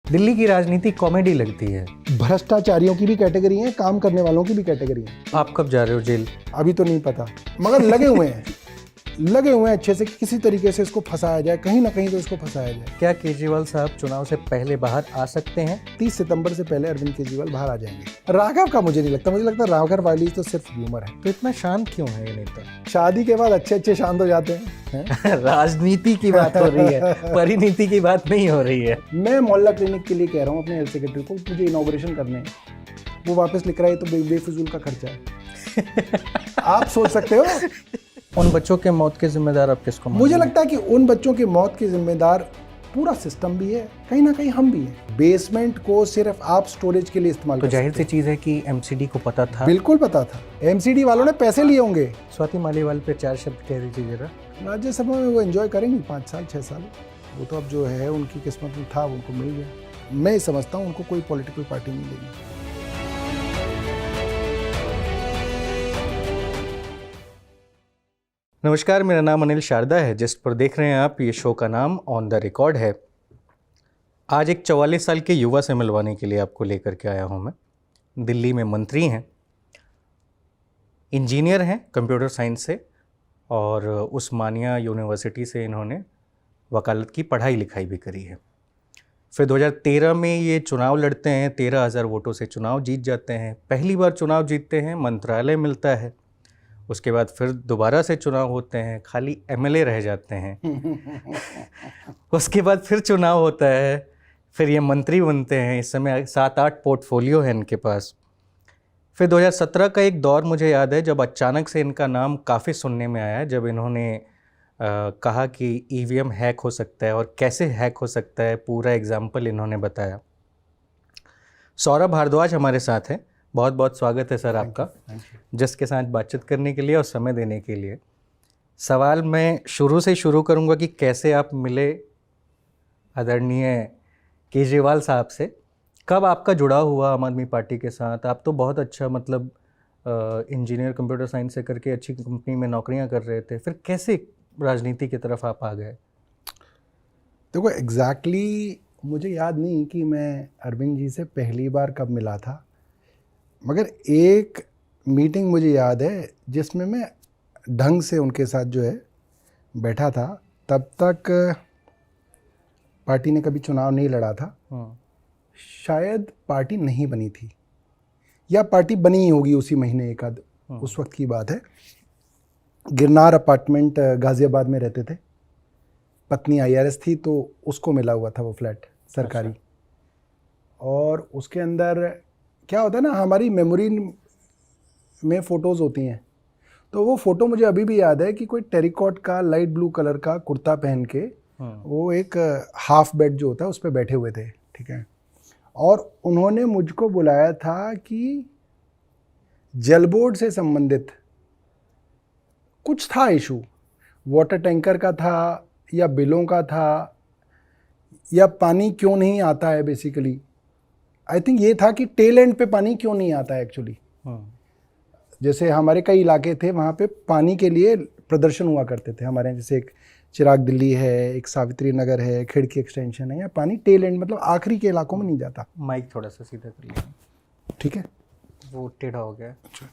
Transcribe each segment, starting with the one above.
दिल्ली की राजनीति कॉमेडी लगती है। भ्रष्टाचारियों की भी कैटेगरी है, काम करने वालों की भी कैटेगरी है। आप कब जा रहे हो जेल? अभी तो नहीं पता, मगर लगे हुए हैं अच्छे से कि किसी तरीके से इसको फंसाया जाए, कहीं ना कहीं तो इसको फंसाया जाए। क्या केजरीवाल साहब चुनाव से पहले बाहर आ सकते हैं? 30 सितंबर से पहले अरविंद केजरीवाल बाहर आ जाएंगे। राघव का मुझे नहीं लगता, मुझे लगता है राघव वाली तो सिर्फ ह्यूमर है। तो इतना शांत क्यों है ये नेता? शादी के बाद अच्छे शांत हो जाते हैं। राजनीति की बात हो रही है, परिनीति की बात नहीं हो रही है। मैं मोहल्ला क्लिनिक के लिए कह रहा हूँ अपने हेल्थ सेक्रेटरी को, मुझे इनॉग्रेशन करने हैं। वो वापस लिख रहा है तो बेफिजूल का खर्चा है। आप सोच सकते हो। उन बच्चों के मौत के जिम्मेदार आप किसको मानते हैं? मुझे लगता है कि उन बच्चों की मौत के जिम्मेदार पूरा सिस्टम भी है, कहीं ना कहीं हम भी हैं। बेसमेंट को सिर्फ आप स्टोरेज के लिए इस्तेमाल तो कर जाहिर सकते सी चीज है कि एमसीडी को पता था। बिल्कुल पता था। एमसीडी वालों ने पैसे लिए होंगे। स्वाति मालीवाल पे 4 शब्द कह दीजिए जरा। राज्यसभा में वो एंजॉय करेंगी 5 साल 6 साल। वो तो अब जो है उनकी किस्मत में था, उनको मिल गया। मैं समझता हूँ उनको कोई पॉलिटिकल पार्टी नहीं देगी। नमस्कार, मेरा नाम अनिल शारदा है। जिस पर देख रहे हैं आप, ये शो का नाम ऑन द रिकॉर्ड है। आज एक 44 साल के युवा से मिलवाने के लिए आपको लेकर के आया हूँ मैं। दिल्ली में मंत्री हैं, इंजीनियर हैं कंप्यूटर साइंस से, और उस्मानिया यूनिवर्सिटी से इन्होंने वकालत की पढ़ाई लिखाई भी करी है। फिर 2013 में ये चुनाव लड़ते हैं, 13,000 वोटों से चुनाव जीत जाते हैं। पहली बार चुनाव जीतते हैं, मंत्रालय मिलता है। उसके बाद फिर दोबारा से चुनाव होते हैं, खाली एमएलए रह जाते हैं। उसके बाद फिर चुनाव होता है, फिर ये मंत्री बनते हैं। इस समय 7-8 पोर्टफोलियो है इनके पास। फिर 2017 का एक दौर मुझे याद है जब अचानक से इनका नाम काफ़ी सुनने में आया, जब इन्होंने कहा कि ईवीएम हैक हो सकता है और कैसे हैक हो सकता है, पूरा एग्जाम्पल इन्होंने बताया। सौरभ भारद्वाज हमारे साथ हैं। बहुत बहुत स्वागत है सर आपका, जिसके साथ बातचीत करने के लिए और समय देने के लिए। सवाल मैं शुरू से शुरू करूंगा कि कैसे आप मिले आदरणीय केजरीवाल साहब से। कब आपका जुड़ाव हुआ आम आदमी पार्टी के साथ? आप तो बहुत अच्छा मतलब इंजीनियर कंप्यूटर साइंस से करके अच्छी कंपनी में नौकरियां कर रहे थे, फिर कैसे राजनीति की तरफ आप आ गए? देखो एग्जैक्टली मुझे याद नहीं कि मैं अरविंद जी से पहली बार कब मिला था, मगर एक मीटिंग मुझे याद है जिसमें मैं ढंग से उनके साथ जो है बैठा था। तब तक पार्टी ने कभी चुनाव नहीं लड़ा था, शायद पार्टी नहीं बनी थी, या पार्टी बनी ही होगी उसी महीने एक आध, उस वक्त की बात है। गिरनार अपार्टमेंट गाजियाबाद में रहते थे, पत्नी आईआरएस थी, तो उसको मिला हुआ था वो फ्लैट सरकारी। और उसके अंदर क्या होता है ना, हमारी मेमोरी में फ़ोटोज़ होती हैं, तो वो फ़ोटो मुझे अभी भी याद है कि कोई टेरिकॉट का लाइट ब्लू कलर का कुर्ता पहन के वो एक हाफ बेड जो होता है उस पर बैठे हुए थे, ठीक है। और उन्होंने मुझको बुलाया था कि जल बोर्ड से संबंधित कुछ था इशू, वाटर टैंकर का था या बिलों का था, या पानी क्यों नहीं आता है। बेसिकली आई थिंक ये था कि टेल एंड पे पानी क्यों नहीं आता है एक्चुअली। जैसे हमारे कई इलाके थे वहाँ पे पानी के लिए प्रदर्शन हुआ करते थे हमारे, जैसे एक चिराग दिल्ली है, एक सावित्री नगर है, खिड़की एक्सटेंशन है, या पानी टेल एंड मतलब आखिरी के इलाकों में नहीं जाता। माइक थोड़ा सा सीधा कर लिया, ठीक है, वो टेढ़ा हो गया। अच्छा,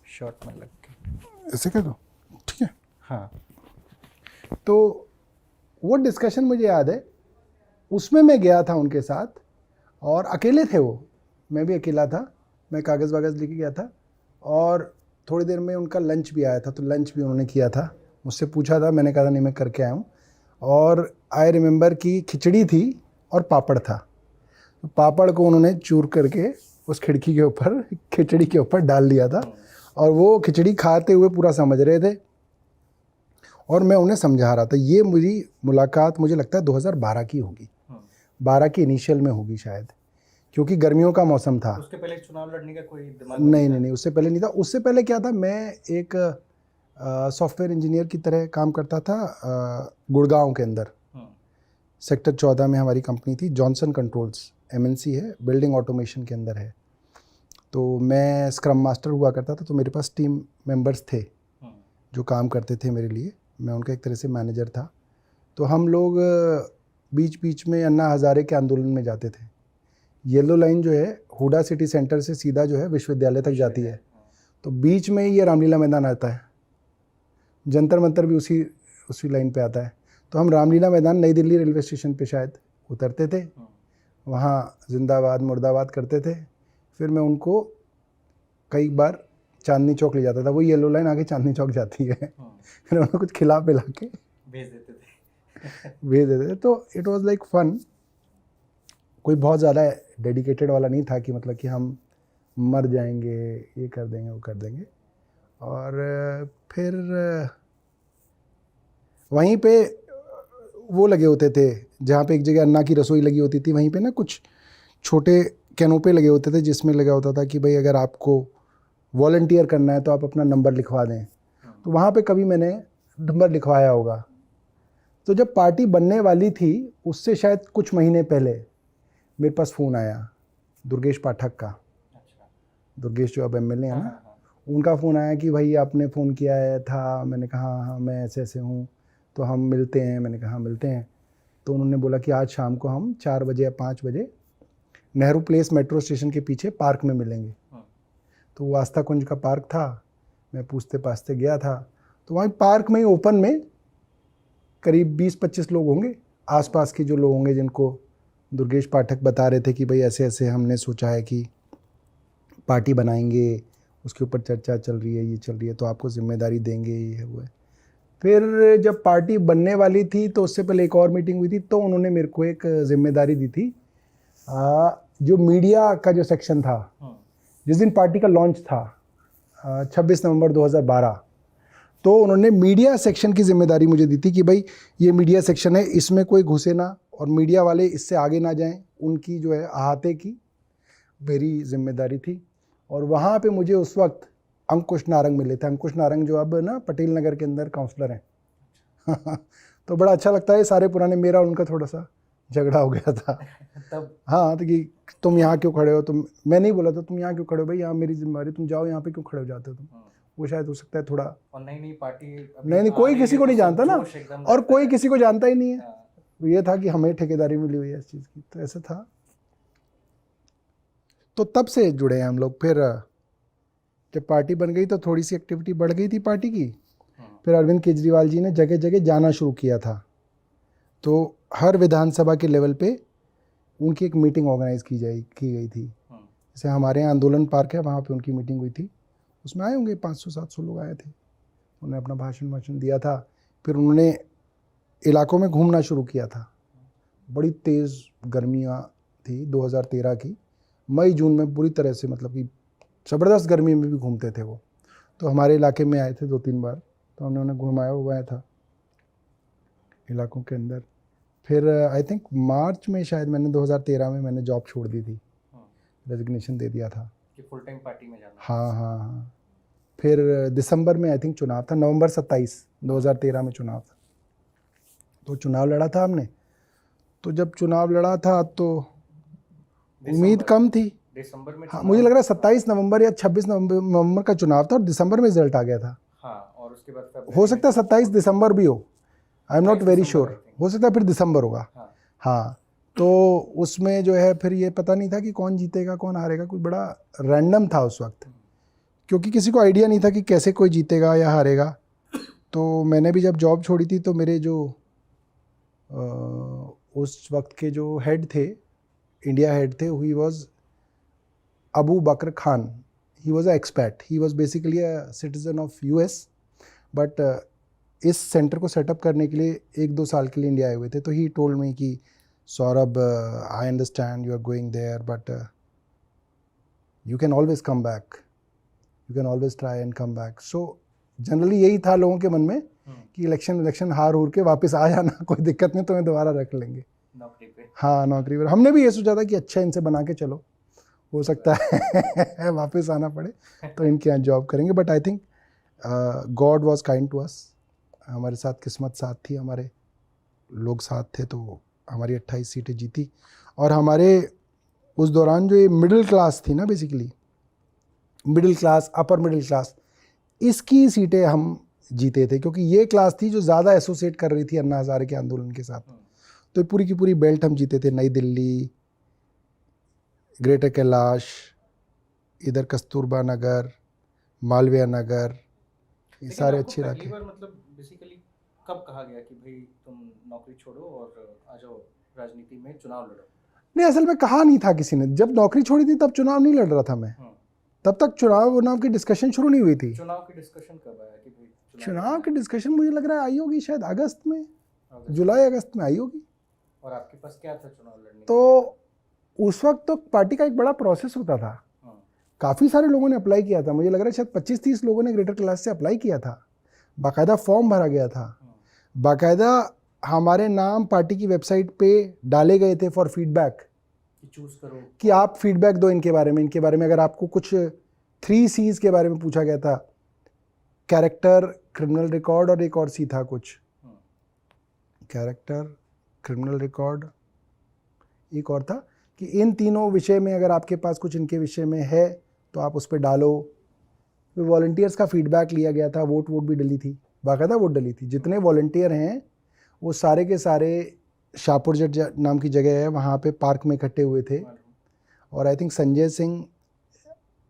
शॉर्ट में लग के ऐसे कर दो, ठीक है। हाँ, तो वो डिस्कशन मुझे याद है, उसमें मैं गया था उनके साथ, और अकेले थे वो, मैं भी अकेला था। मैं कागज़ वागज़ लेके गया था, और थोड़ी देर में उनका लंच भी आया था, तो लंच भी उन्होंने किया था। मुझसे पूछा था, मैंने कहा था नहीं मैं करके आया हूँ। और आई रिमेंबर कि खिचड़ी थी और पापड़ था, तो पापड़ को उन्होंने चूर करके उस खिड़की के ऊपर, खिचड़ी के ऊपर डाल दिया था, और वो खिचड़ी खाते हुए पूरा समझ रहे थे और मैं उन्हें समझा रहा था। ये मेरी मुलाकात मुझे लगता है 2012 की होगी, 12 की इनिशियल में होगी शायद, क्योंकि गर्मियों का मौसम था। उसके पहले चुनाव लड़ने का कोई दिमाग नहीं, उससे पहले नहीं था। उससे पहले क्या था, मैं एक सॉफ्टवेयर इंजीनियर की तरह काम करता था गुड़गांव के अंदर। सेक्टर 14 में हमारी कंपनी थी, जॉनसन कंट्रोल्स एमएनसी है, बिल्डिंग ऑटोमेशन के अंदर है। तो मैं स्क्रम मास्टर हुआ करता था, तो मेरे पास टीम मेंबर्स थे जो काम करते थे मेरे लिए, मैं उनका एक तरह से मैनेजर था। तो हम लोग बीच बीच में अन्ना हज़ारे के आंदोलन में जाते थे, येलो लाइन जो है हुडा सिटी सेंटर से सीधा जो है विश्वविद्यालय तक जाती है, तो बीच में ये रामलीला मैदान आता है, जंतर मंतर भी उसी लाइन पे आता है। तो हम रामलीला मैदान नई दिल्ली रेलवे स्टेशन पे शायद उतरते थे, वहाँ जिंदाबाद मुर्दाबाद करते थे, फिर मैं उनको कई बार चांदनी चौक ले जाता था, वो येलो लाइन आगे चांदनी चौक जाती है, फिर उनको कुछ खिला पिला के भेज देते थे। तो इट वाज लाइक फन। कोई बहुत ज़्यादा डेडिकेटेड वाला नहीं था कि मतलब कि हम मर जाएंगे, ये कर देंगे वो कर देंगे। और फिर वहीं पे वो लगे होते थे, जहाँ पे एक जगह अन्ना की रसोई लगी होती थी, वहीं पे ना कुछ छोटे कैनोपे लगे होते थे, जिसमें लगा होता था कि भाई अगर आपको वॉलंटियर करना है तो आप अपना नंबर लिखवा दें। तो वहाँ पे कभी मैंने नंबर लिखवाया होगा। तो जब पार्टी बनने वाली थी उससे शायद कुछ महीने पहले मेरे पास फ़ोन आया दुर्गेश पाठक का। दुर्गेश जो अब एमएलए है ना, उनका फ़ोन आया कि भाई आपने फ़ोन किया है था। मैंने कहा हाँ मैं ऐसे ऐसे हूँ, तो हम मिलते हैं। मैंने कहा मिलते हैं। तो उन्होंने बोला कि आज शाम को हम 4 बजे या 5 बजे नेहरू प्लेस मेट्रो स्टेशन के पीछे पार्क में मिलेंगे। तो वो आस्था कुंज का पार्क था, मैं पूछते पाछते गया था। तो वहीं पार्क में ही ओपन में करीब 20-25 लोग होंगे, आसपास के जो लोग होंगे जिनको दुर्गेश पाठक बता रहे थे कि भाई ऐसे ऐसे हमने सोचा है कि पार्टी बनाएंगे, उसके ऊपर चर्चा चल रही है, ये चल रही है, तो आपको जिम्मेदारी देंगे, ये है वो है। फिर जब पार्टी बनने वाली थी तो उससे पहले एक और मीटिंग हुई थी, तो उन्होंने मेरे को एक जिम्मेदारी दी थी। जो मीडिया का जो सेक्शन था, जिस दिन पार्टी का लॉन्च था 26 नवंबर 2012, तो उन्होंने मीडिया सेक्शन की जिम्मेदारी मुझे दी थी कि भाई ये मीडिया सेक्शन है, इसमें कोई घुसे ना और मीडिया वाले इससे आगे ना जाएं, उनकी जो है अहाते की मेरी जिम्मेदारी थी। और वहाँ पे मुझे उस वक्त अंकुश नारंग मिले थे। अंकुश नारंग जो अब ना पटेल नगर के अंदर काउंसलर हैं। तो बड़ा अच्छा लगता है, सारे पुराने, मेरा उनका थोड़ा सा झगड़ा हो गया था तब। हाँ, तो कि तुम यहाँ क्यों खड़े हो, मैं नहीं बोला था तुम यहाँ क्यों खड़े हो भाई, यहाँ मेरी जिम्मेदारी, तुम जाओ, यहाँ पे क्यों खड़े हो जाते हो तुम। वो शायद हो सकता है थोड़ा, और नई पार्टी नहीं कोई किसी को नहीं जानता ना, और कोई किसी को जानता ही नहीं है। तो ये था कि हमें ठेकेदारी मिली हुई है इस चीज़ की, तो ऐसा था। तो तब से जुड़े हैं हम लोग। फिर जब पार्टी बन गई तो थोड़ी सी एक्टिविटी बढ़ गई थी पार्टी की। फिर अरविंद केजरीवाल जी ने जगह जगह जाना शुरू किया था, तो हर विधानसभा के लेवल पे उनकी एक मीटिंग ऑर्गेनाइज की गई थी। जैसे हमारे यहाँ आंदोलन पार्क है, वहाँ पे उनकी मीटिंग हुई थी, उसमें आए होंगे 500-700 लोग आए थे। उन्होंने अपना भाषण दिया था। फिर उन्होंने इलाकों में घूमना शुरू किया था। बड़ी तेज़ गर्मियाँ थी 2013 की, मई जून में पूरी तरह से, मतलब कि ज़बरदस्त गर्मी में भी घूमते थे वो। तो हमारे इलाके में आए थे 2-3 बार, तो हमने उन्हें घुमाया हुआ था इलाकों के अंदर। फिर आई थिंक मार्च में शायद मैंने 2013 में मैंने जॉब छोड़ दी थी, रेजिग्नेशन दे दिया था कि फुल टाइम पार्टी में जाना। हाँ। फिर दिसंबर में आई थिंक चुनाव था, नवंबर 27 2013 में चुनाव था। तो चुनाव लड़ा था हमने। तो जब चुनाव लड़ा था तो उम्मीद कम थी। दिसंबर में, हाँ, मुझे लग रहा है 27 नवंबर या 26 नवंबर का चुनाव था और दिसंबर में रिजल्ट आ गया था। हाँ, और उसके बाद हो सकता है 27 दिसंबर भी हो, I am not very sure, हो सकता है फिर दिसंबर होगा। हाँ, तो उसमें जो है फिर ये पता नहीं था कि कौन जीतेगा कौन हारेगा, कुछ बड़ा रैंडम था उस वक्त, क्योंकि किसी को आइडिया नहीं था कि कैसे कोई जीतेगा या हारेगा। तो मैंने भी जब जॉब छोड़ी थी तो मेरे जो उस वक्त के जो हेड थे, इंडिया हेड थे, he was Abu Bakar Khan. He was a expat, he was basically a citizen of US, but इस सेंटर को सेटअप करने के लिए 1-2 साल के लिए इंडिया आए हुए थे। तो ही टोल्ड मी कि Saurabh, I understand you are going there, but you can always come back, you can always try and come back. So generally यही था लोगों के मन में कि इलेक्शन हार हूर के वापस आ जाना, कोई दिक्कत नहीं, तुम्हें दोबारा रख लेंगे नौकरी पे। हाँ, नौकरी पर। हमने भी ये सोचा था कि अच्छा इनसे बना के चलो, हो सकता है वापस आना पड़े तो इनके यहाँ जॉब करेंगे। But I think God was kind to us, हमारे साथ किस्मत साथ थी, हमारे लोग साथ थे, तो हमारी 28 सीटें जीती। और हमारे उस दौरान जो ये मिडिल क्लास थी ना, basically middle class, upper middle class, इसकी सीटें हम जीते थे, क्योंकि ये क्लास थी जो ज़्यादा एसोसिएट कर रही थी अन्ना हज़ारे के आंदोलन के साथ। तो पूरी की पूरी बेल्ट हम जीते थे, नई दिल्ली, ग्रेटर कैलाश, इधर कस्तूरबा नगर, मालवीय नगर, ये लेकिन सारे आपको अच्छे पहली इलाके। बार मतलब बेसिकली कब कहा गया कि भाई तुम नौकरी छोड़ो और आ जाओ राजनीति में चुनाव लड़ो? नहीं, असल में कहा नहीं था किसी ने। जब नौकरी छोड़ी थी तब चुनाव नहीं लड़ रहा था मैं, तब तक चुनाव नाम की डिस्कशन शुरू नहीं हुई थी। चुनाव की डिस्कशन कब आया कि भाई चुनाव की डिस्कशन मुझे लग रहा है आई होगी शायद अगस्त में, अगस्त? जुलाई अगस्त में आई होगी। और आपके पास क्या था चुनाव लड़ने के तो उस वक्त तो पार्टी का एक बड़ा प्रोसेस होता था, लिए? काफ़ी सारे लोगों ने अप्लाई किया था। मुझे लग रहा है शायद 25-30 लोगों ने ग्रेटर कैलाश से अप्लाई किया था, बाकायदा फॉर्म भरा गया था, बाकायदा हमारे नाम पार्टी की वेबसाइट पे डाले गए थे फॉर फीडबैक कि चूज करो, कि आप फीडबैक दो इनके बारे में, इनके बारे में। अगर आपको कुछ 3 C's के बारे में पूछा गया था, कैरेक्टर, क्रिमिनल रिकॉर्ड और एक और सी था कुछ, कैरेक्टर, क्रिमिनल रिकॉर्ड, एक और था, कि इन तीनों विषय में अगर आपके पास कुछ इनके विषय में है तो आप उस पर डालो। फिर वॉलंटियर्स का फीडबैक लिया गया था, वोट भी डली थी, बाकायदा वोट डली थी। जितने वॉलंटियर हैं वो सारे के सारे शाहपुर जट नाम की जगह है, वहाँ पे पार्क में इकट्ठे हुए थे। और I think Sanjay Singh,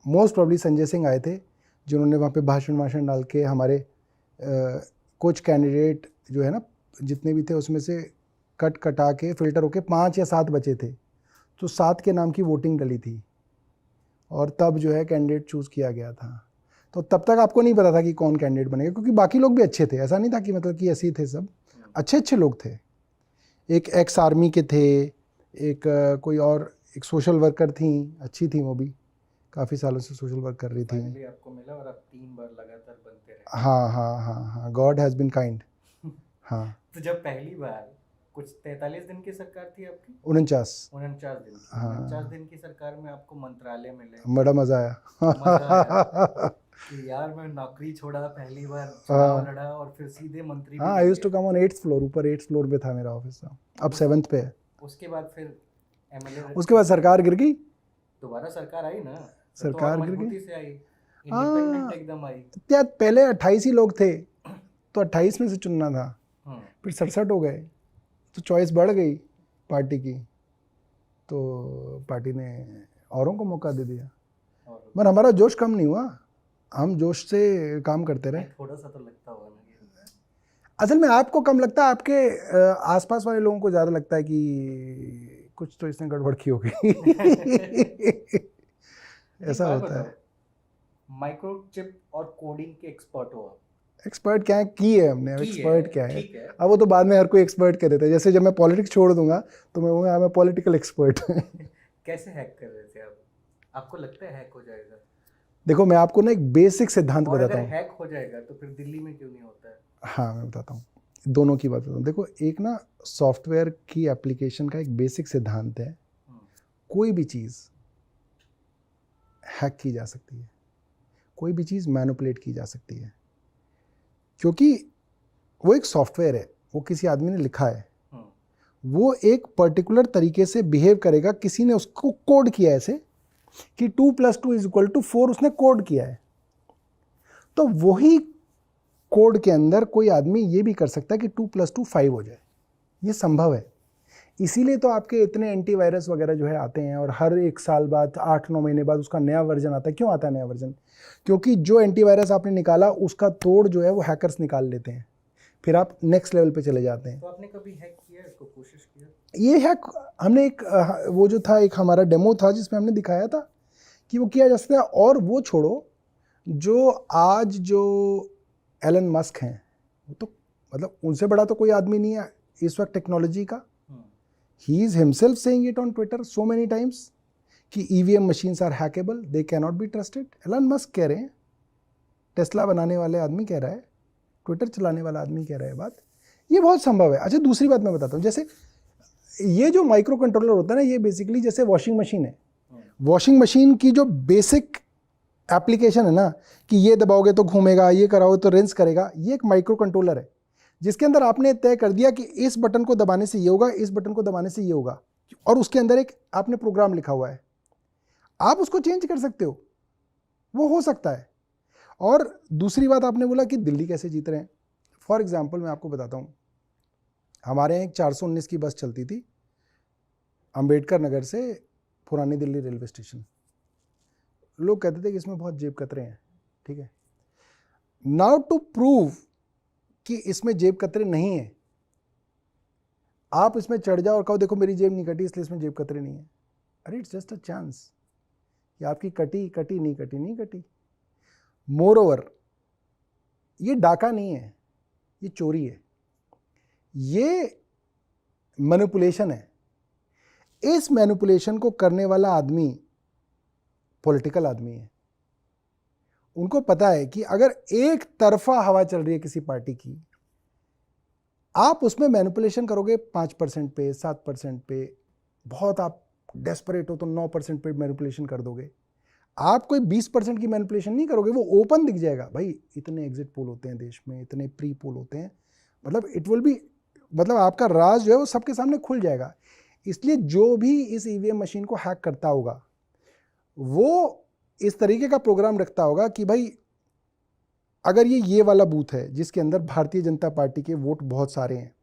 most probably Sanjay Singh आए थे, जिन्होंने वहाँ पे भाषण डाल के हमारे कुछ कैंडिडेट जो है ना, जितने भी थे उसमें से कटा के फिल्टर होके 5 या 7 बचे थे, तो 7 के नाम की वोटिंग डली थी और तब जो है कैंडिडेट चूज़ किया गया था। तो तब तक आपको नहीं पता था कि कौन कैंडिडेट बनेगा, क्योंकि बाकी लोग भी अच्छे थे, ऐसा नहीं था कि मतलब कि ऐसे ही थे, सब अच्छे लोग थे। एक एक्स आर्मी के थे, एक कोई और, एक सोशल वर्कर थी, अच्छी थी वो भी, काफ़ी सालों से सोशल वर्क कर रही थी। फाइनली आपको मिला और आप 3 बार लगातार बनते रहे। हाँ, गॉड हैज़ बीन काइंड। हाँ। तो जब पहली बार कुछ 43 दिन की सरकार थी आपकी, 49 दिन की, हाँ। 49 दिन की सरकार में आपको मंत्रालय मिले, बड़ा मज़ा आया। मजा आया कि यार मैं नौकरी छोड़ा, पहली बार चुनाव लड़ा और फिर सीधे मंत्री भी हाँ, बन आई यूज्ड टू गए। कम ऑन 8th फ्लोर, ऊपर 8th फ्लोर पे था मेरा ऑफिस, अब 7th पे है। उसके बाद फिर एमएलए, उसके बाद सरकार गिर गई, दोबारा सरकार आई ना, फिर तो और सरकार गिर मजबूती गई। से आई, इंडिपेंडेंट एकदम आई। क्या पहले 28 ही लोग थे, तो 28 में से चुनना था, फिर 67 हो गए, तो चॉइस बढ़ गई पार्टी की, तो पार्टी ने औरों को मौका दे दिया। मगर हमारा जोश कम नहीं हुआ, हम जोश से काम करते रहे। थोड़ा सा तो लगता होगा ना कि असल में आपको कम लगता है, आपके आसपास वाले लोगों को ज़्यादा लगता है कि कुछ तो इसने गड़बड़ की होगी। ऐसा होता है। माइक्रोचिप और कोडिंग के एक्सपर्ट हो आप। एक्सपर्ट क्या है, की है हमने, अब की एक्सपर्ट क्या है, ठीक है। अब वो तो बाद में हर कोई एक्सपर्ट कर देता है। जैसे जब मैं पॉलिटिक्स छोड़ दूंगा तो मैं कहूँगा मैं पॉलिटिकल एक्सपर्ट। कैसे हैक कर रहे थे आप? आपको लगता है हैक हो जाएगा? देखो, मैं आपको ना एक बेसिक सिद्धांत और बताता अगर हूँ। हैक हो जाएगा तो फिर दिल्ली में क्यों नहीं होता है? हाँ, मैं बताता हूँ, दोनों की बात बताता हूँ। देखो, एक ना सॉफ्टवेयर की एप्लीकेशन का एक बेसिक सिद्धांत है, कोई भी चीज़ हैक की जा सकती है, कोई भी चीज़ मैनिपुलेट की जा सकती है, क्योंकि वो एक सॉफ्टवेयर है, वो किसी आदमी ने लिखा है, वो एक पर्टिकुलर तरीके से बिहेव करेगा। किसी ने उसको कोड किया है ऐसे कि 2 + 2 = 4, उसने कोड किया है। तो वही कोड के अंदर कोई आदमी ये भी कर सकता है कि 2 + 2 5 हो जाए, ये संभव है। इसीलिए तो आपके इतने एंटीवायरस वगैरह जो है आते हैं, और हर 1 साल बाद, 8-9 महीने बाद उसका नया वर्जन आता है। क्यों आता है नया वर्जन? क्योंकि जो एंटीवायरस आपने निकाला उसका तोड़ जो है वो हैकर्स निकाल लेते हैं, फिर आप नेक्स्ट लेवल पे चले जाते हैं। तो आपने कभी हैक किया, इसको कोशिश किया? ये हैक हमने एक वो जो था, एक हमारा डेमो था जिसमें हमने दिखाया था कि वो किया जा सकता है। और वो छोड़ो, जो आज जो एलन मस्क हैं, वो तो मतलब उनसे बड़ा तो कोई आदमी नहीं है इस वक्त टेक्नोलॉजी का। He is himself saying it on Twitter so many times कि EVM machines are hackable, they can not be trusted. Elon Musk कह रहे हैं, टेस्ला बनाने वाले आदमी कह रहा है, ट्विटर चलाने वाला आदमी कह रहा है बात, ये बहुत संभव है। अच्छा, दूसरी बात मैं बताता हूँ, जैसे ये जो माइक्रो कंट्रोलर होता है ना, ये बेसिकली जैसे वॉशिंग मशीन है, वॉशिंग मशीन की जो बेसिक एप्लीकेशन है ना, कि ये दबाओगे तो घूमेगा, ये कराओगे तो रिंस करेगा, ये एक माइक्रो कंट्रोलर है जिसके अंदर आपने तय कर दिया कि इस बटन को दबाने से ये होगा, इस बटन को दबाने से ये होगा, और उसके अंदर एक आपने प्रोग्राम लिखा हुआ है, आप उसको चेंज कर सकते हो, वो हो सकता है। और दूसरी बात, आपने बोला कि दिल्ली कैसे जीत रहे हैं। फॉर एग्जाम्पल मैं आपको बताता हूँ, हमारे यहाँ एक 419 की बस चलती थी, अंबेडकर नगर से पुरानी दिल्ली रेलवे स्टेशन। लोग कहते थे कि इसमें बहुत जेब कतरे हैं, ठीक है। नाउ टू प्रूव कि इसमें जेब कतरे नहीं है, आप इसमें चढ़ जाओ और कहो देखो मेरी जेब नहीं कटी इसलिए इसमें जेब कतरे नहीं है। अरे इट्स जस्ट अ चांस कि आपकी कटी कटी नहीं कटी नहीं कटी। मोर ओवर ये डाका नहीं है, ये चोरी है, ये मैनिपुलेशन है। इस मैनिपुलेशन को करने वाला आदमी पॉलिटिकल आदमी है। उनको पता है कि अगर एक तरफा हवा चल रही है किसी पार्टी की, आप उसमें मैनिपुलेशन करोगे 5% पे, 7% पे, बहुत आप डेस्परेट हो तो 9% पे मैनिपुलेशन कर दोगे। आप कोई 20% की मैनिपुलेशन नहीं करोगे, वो ओपन दिख जाएगा। भाई इतने एग्जिट पोल होते हैं देश में, इतने प्री पोल होते हैं, मतलब इट विल बी, मतलब आपका राज जो है वो सबके सामने खुल जाएगा। इसलिए जो भी इस ईवीएम मशीन को हैक करता होगा वो इस तरीके का प्रोग्राम रखता होगा कि भाई अगर ये वाला बूथ है जिसके अंदर भारतीय जनता पार्टी के वोट बहुत सारे हैं,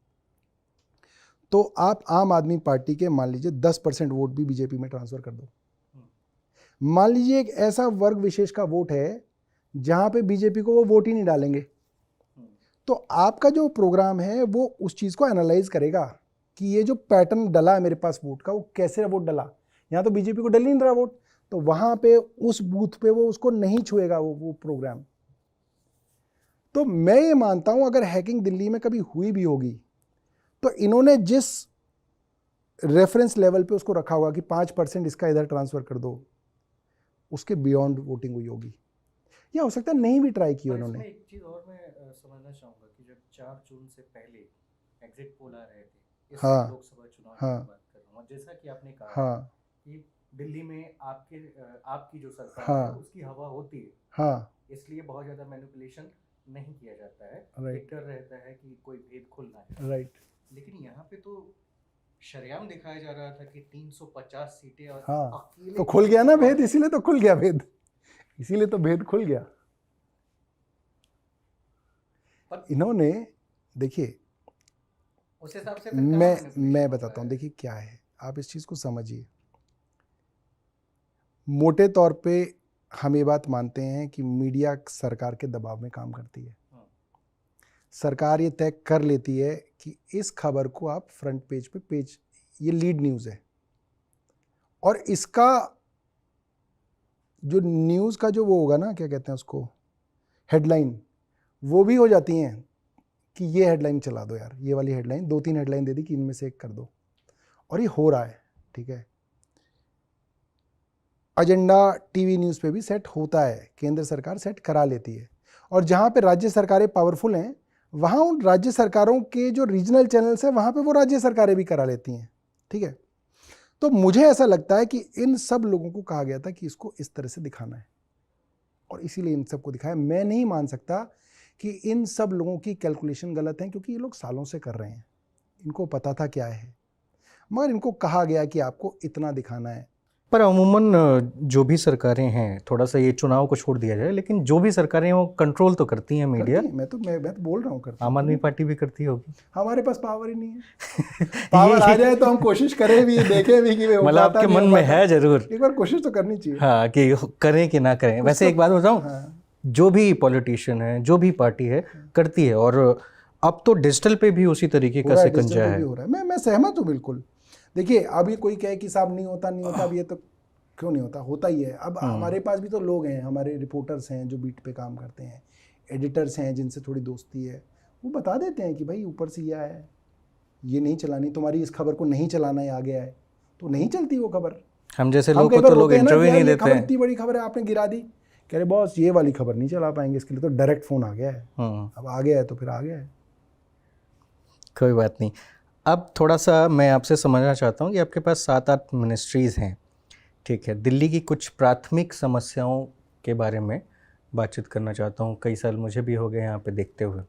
तो आप आम आदमी पार्टी के मान लीजिए 10% वोट भी बीजेपी में ट्रांसफर कर दो। मान लीजिए एक ऐसा वर्ग विशेष का वोट है जहां पे बीजेपी को वो वोट ही नहीं डालेंगे, तो आपका जो प्रोग्राम है वो उस चीज को एनालाइज करेगा कि ये जो पैटर्न डला है मेरे पास वोट का, वो कैसे वोट डला। यहाँ तो बीजेपी को डल ही नहीं रहा वोट, तो वहां पे उस बूथ पे वो उसको नहीं छुएगा वो प्रोग्राम। तो मैं ये मानता हूं अगर हैकिंग दिल्ली में कभी हुई भी होगी तो इन्होंने जिस रेफरेंस लेवल पे उसको रखा होगा कि 5% इसका इधर ट्रांसफर कर दो, उसके बियॉन्ड वोटिंग हुई होगी, या हो सकता है नहीं भी ट्राई की उन्होंने। एक चीज और मैं समझना चाहूंगा कि जब 4 जून से पहले एग्जिट पोल आ रहे थे, इस हाँ, लोकसभा चुनाव हाँ, की बात कर रहा हूँ, जैसा कि आपने कहा हाँ, कि दिल्ली में आपकी जो सरकार हाँ, है उसकी हवा होती है, हाँ, इसलिए बहुत ज्यादा मैनिपुलेशन नहीं किया जाता है, राइट, एक डर रहता है कि कोई भेद खुल ना जाए। राइट। लेकिन यहाँ पे तो शरेआम दिखाया जा रहा था कि 350 सीटें और हाँ, अकेले तो खुल गया ना भेद, इसीलिए तो खुल गया भेद, इसीलिए तो भेद खुल गया। पर इन्होंने देखिए, उस हिसाब से फिर कहाँ manipulation मैं होता बताता हूँ, है? देखिए क्या है, आप इस चीज़ को समझिए। मोटे तौर पे हम ये बात मानते हैं कि मीडिया सरकार के दबाव में काम करती है। सरकार ये तय कर लेती है कि इस खबर को आप फ्रंट पेज पे ये लीड न्यूज़ है, और इसका जो न्यूज़ का जो वो होगा ना, क्या कहते हैं उसको, हेडलाइन, वो भी हो जाती हैं कि ये हेडलाइन चला दो यार, ये वाली हेडलाइन, 2-3 हेडलाइन दे दी कि इनमें से एक कर दो, और ये हो रहा है, ठीक है। एजेंडा टीवी न्यूज़ पे भी सेट होता है, केंद्र सरकार सेट करा लेती है, और जहाँ पे राज्य सरकारें पावरफुल हैं वहाँ उन राज्य सरकारों के जो रीजनल चैनल्स हैं वहाँ पे वो राज्य सरकारें भी करा लेती हैं, ठीक है। तो मुझे ऐसा लगता है कि इन सब लोगों को कहा गया था कि इसको इस तरह से दिखाना है, और इसीलिए इन सबको दिखाया। मैं नहीं मान सकता कि इन सब लोगों की कैलकुलेशन गलत है, क्योंकि ये लोग सालों से कर रहे हैं, इनको पता था क्या है, मगर इनको कहा गया कि आपको इतना दिखाना है। पर अमूमन जो भी सरकारें हैं, थोड़ा सा ये चुनाव को छोड़ दिया जाए, लेकिन जो भी सरकारें हैं वो कंट्रोल तो करती हैं मीडिया। मैं तो बोल रहा हूँ करती आम आदमी पार्टी भी करती होगी। हमारे पास पावर ही नहीं है। पावर आ जाए तो हम कोशिश करें भी, देखें भी कि मतलब आपके मन में है जरूर, एक बार कोशिश तो करनी चाहिए। हाँ, कि करें कि ना करें। वैसे एक बात बताऊं, हाँ, जो भी पॉलिटिशियन है, जो भी पार्टी है, करती है, और अब तो डिजिटल पे भी उसी तरीके का शिकंजा है। हो रहा है। मैं सहमत हूँ बिल्कुल। देखिए अब ये कोई कहे कि साहब नहीं होता, अब ये तो क्यों नहीं होता, होता ही है। अब हमारे पास भी तो लोग हैं, हमारे रिपोर्टर्स हैं जो बीट पे काम करते हैं, एडिटर्स हैं जिनसे थोड़ी दोस्ती है, वो बता देते हैं कि भाई ऊपर से यह है, ये नहीं चलानी, तुम्हारी इस खबर को नहीं चलाना है, आ गया है तो नहीं चलती वो खबर। हम जैसे लोग को तो लोग इंटरव्यू नहीं देते हैं। इतनी बड़ी खबर है आपने गिरा दी, कह रहे बॉस ये वाली खबर नहीं चला पाएंगे, इसके लिए तो डायरेक्ट फ़ोन आ गया है। अब आ गया है तो फिर आ गया है, कोई बात नहीं। अब थोड़ा सा मैं आपसे समझना चाहता हूँ कि आपके पास 7-8 मिनिस्ट्रीज़ हैं, ठीक है। दिल्ली की कुछ प्राथमिक समस्याओं के बारे में बातचीत करना चाहता हूँ। कई साल मुझे भी हो गए यहाँ पे देखते हुए।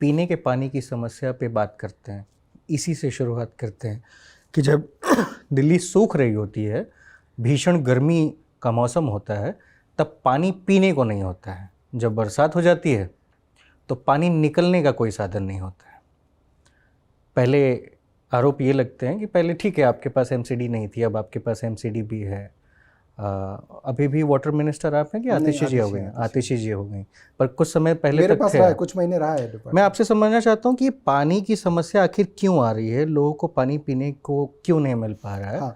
पीने के पानी की समस्या पे बात करते हैं, इसी से शुरुआत करते हैं कि जब दिल्ली सूख रही होती है, भीषण गर्मी का मौसम होता है, तब पानी पीने को नहीं होता है। जब बरसात हो जाती है तो पानी निकलने का कोई साधन नहीं होता है। पहले आरोप ये लगते हैं कि पहले ठीक है आपके पास एमसीडी नहीं थी, अब आपके पास एमसीडी भी है। अभी भी वाटर मिनिस्टर आप हैं कि नहीं, आतिशी जी हो गए? आतिशी जी हो गई, पर कुछ समय पहले मेरे तक पास थे रहा है, आप। कुछ महीने रहा है मैं डिपार्टमेंट। आपसे समझना चाहता हूँ कि पानी की समस्या आखिर क्यों आ रही है, लोगों को पानी पीने को क्यों नहीं मिल पा रहा है? हाँ,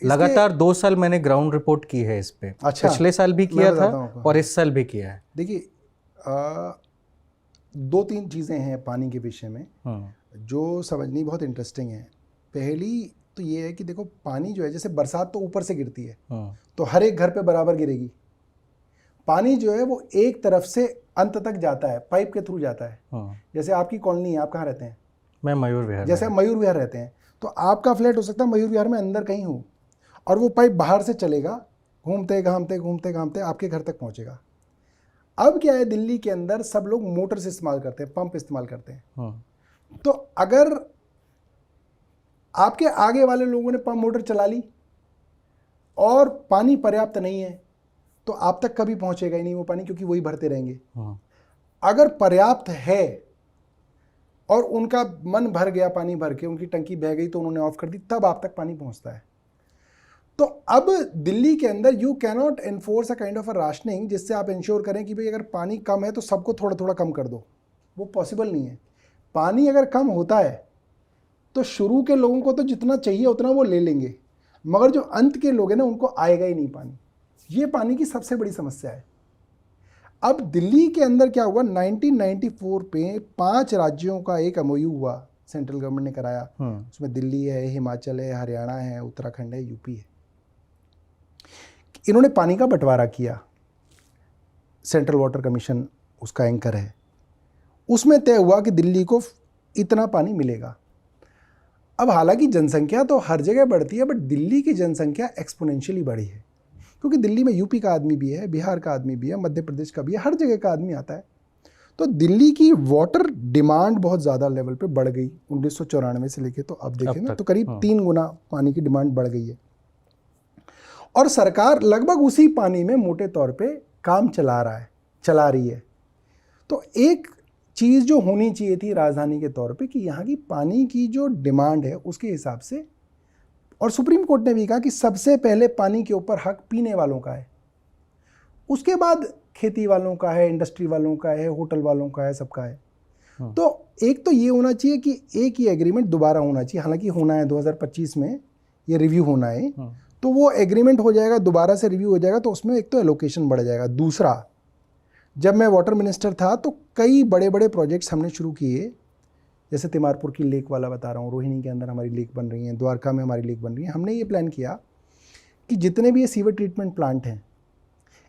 लगातार 2 साल मैंने ग्राउंड रिपोर्ट की है इस पे। अच्छा, पिछले साल भी मैं किया था बताता हूँ आपको। और इस साल भी किया है। देखिए, 2-3 चीज़ें हैं पानी के विषय में जो समझनी बहुत इंटरेस्टिंग है। पहली तो ये है कि देखो, पानी जो है, जैसे बरसात तो ऊपर से गिरती है तो हर एक घर पे बराबर गिरेगी। पानी जो है वो एक तरफ से अंत तक जाता है, पाइप के थ्रू जाता है। जैसे आपकी कॉलोनी है, आप कहाँ रहते हैं? मैं मयूर विहार। जैसे आप मयूर विहार रहते हैं, तो आपका फ्लैट हो सकता है मयूर विहार में अंदर कहीं हो, और वो पाइप बाहर से चलेगा, घूमते घामते घूमते घामते आपके घर तक पहुंचेगा। अब क्या है, दिल्ली के अंदर सब लोग मोटर से इस्तेमाल करते हैं, पंप इस्तेमाल करते हैं। तो अगर आपके आगे वाले लोगों ने पंप मोटर चला ली और पानी पर्याप्त नहीं है, तो आप तक कभी पहुंचेगा ही नहीं वो पानी, क्योंकि वही भरते रहेंगे। अगर पर्याप्त है और उनका मन भर गया पानी भर के, उनकी टंकी बह गई तो उन्होंने ऑफ कर दी, तब आप तक पानी पहुंचता है। तो अब दिल्ली के अंदर you cannot enforce a kind of a rationing, जिससे आप इंश्योर करें कि भाई अगर पानी कम है तो सबको थोड़ा थोड़ा कम कर दो। वो पॉसिबल नहीं है। पानी अगर कम होता है तो शुरू के लोगों को तो जितना चाहिए उतना वो ले लेंगे, मगर जो अंत के लोग हैं ना, उनको आएगा ही नहीं पानी। ये पानी की सबसे बड़ी समस्या है। अब दिल्ली के अंदर क्या हुआ, 1994 पे 5 राज्यों का एक एमओयू हुआ, सेंट्रल गवर्नमेंट ने कराया। उसमें दिल्ली है, हिमाचल है, हरियाणा है, उत्तराखंड है, यूपी है। इन्होंने पानी का बंटवारा किया। सेंट्रल वाटर कमीशन उसका एंकर है। उसमें तय हुआ कि दिल्ली को इतना पानी मिलेगा। अब हालांकि जनसंख्या तो हर जगह बढ़ती है, बट दिल्ली की जनसंख्या एक्सपोनेंशियली बढ़ी है, क्योंकि दिल्ली में यूपी का आदमी भी है, बिहार का आदमी भी है, मध्य प्रदेश का भी है, हर जगह का आदमी आता है। तो दिल्ली की वाटर डिमांड बहुत ज़्यादा लेवल पे बढ़ गई 1994 से लेके, तो अब देखें ना, तो करीब 3 गुना पानी की डिमांड बढ़ गई है। और सरकार लगभग उसी पानी में मोटे तौर पे काम चला रही है। तो एक चीज़ जो होनी चाहिए थी राजधानी के तौर पे, कि यहाँ की पानी की जो डिमांड है उसके हिसाब से, और सुप्रीम कोर्ट ने भी कहा कि सबसे पहले पानी के ऊपर हक पीने वालों का है, उसके बाद खेती वालों का है, इंडस्ट्री वालों का है, होटल वालों का है, सबका है। तो एक तो ये होना चाहिए कि एक ही एग्रीमेंट दोबारा होना चाहिए, हालांकि होना है 2025 में ये रिव्यू होना है, तो वो एग्रीमेंट हो जाएगा, दोबारा से रिव्यू हो जाएगा, तो उसमें एक तो एलोकेशन बढ़ जाएगा। दूसरा, जब मैं वाटर मिनिस्टर था तो कई बड़े बड़े प्रोजेक्ट्स हमने शुरू किए, जैसे तिमारपुर की लेक वाला बता रहा हूँ, रोहिणी के अंदर हमारी लेक बन रही है, द्वारका में हमारी लेक बन रही है। हमने ये प्लान किया कि जितने भी ये सीवर ट्रीटमेंट प्लांट हैं,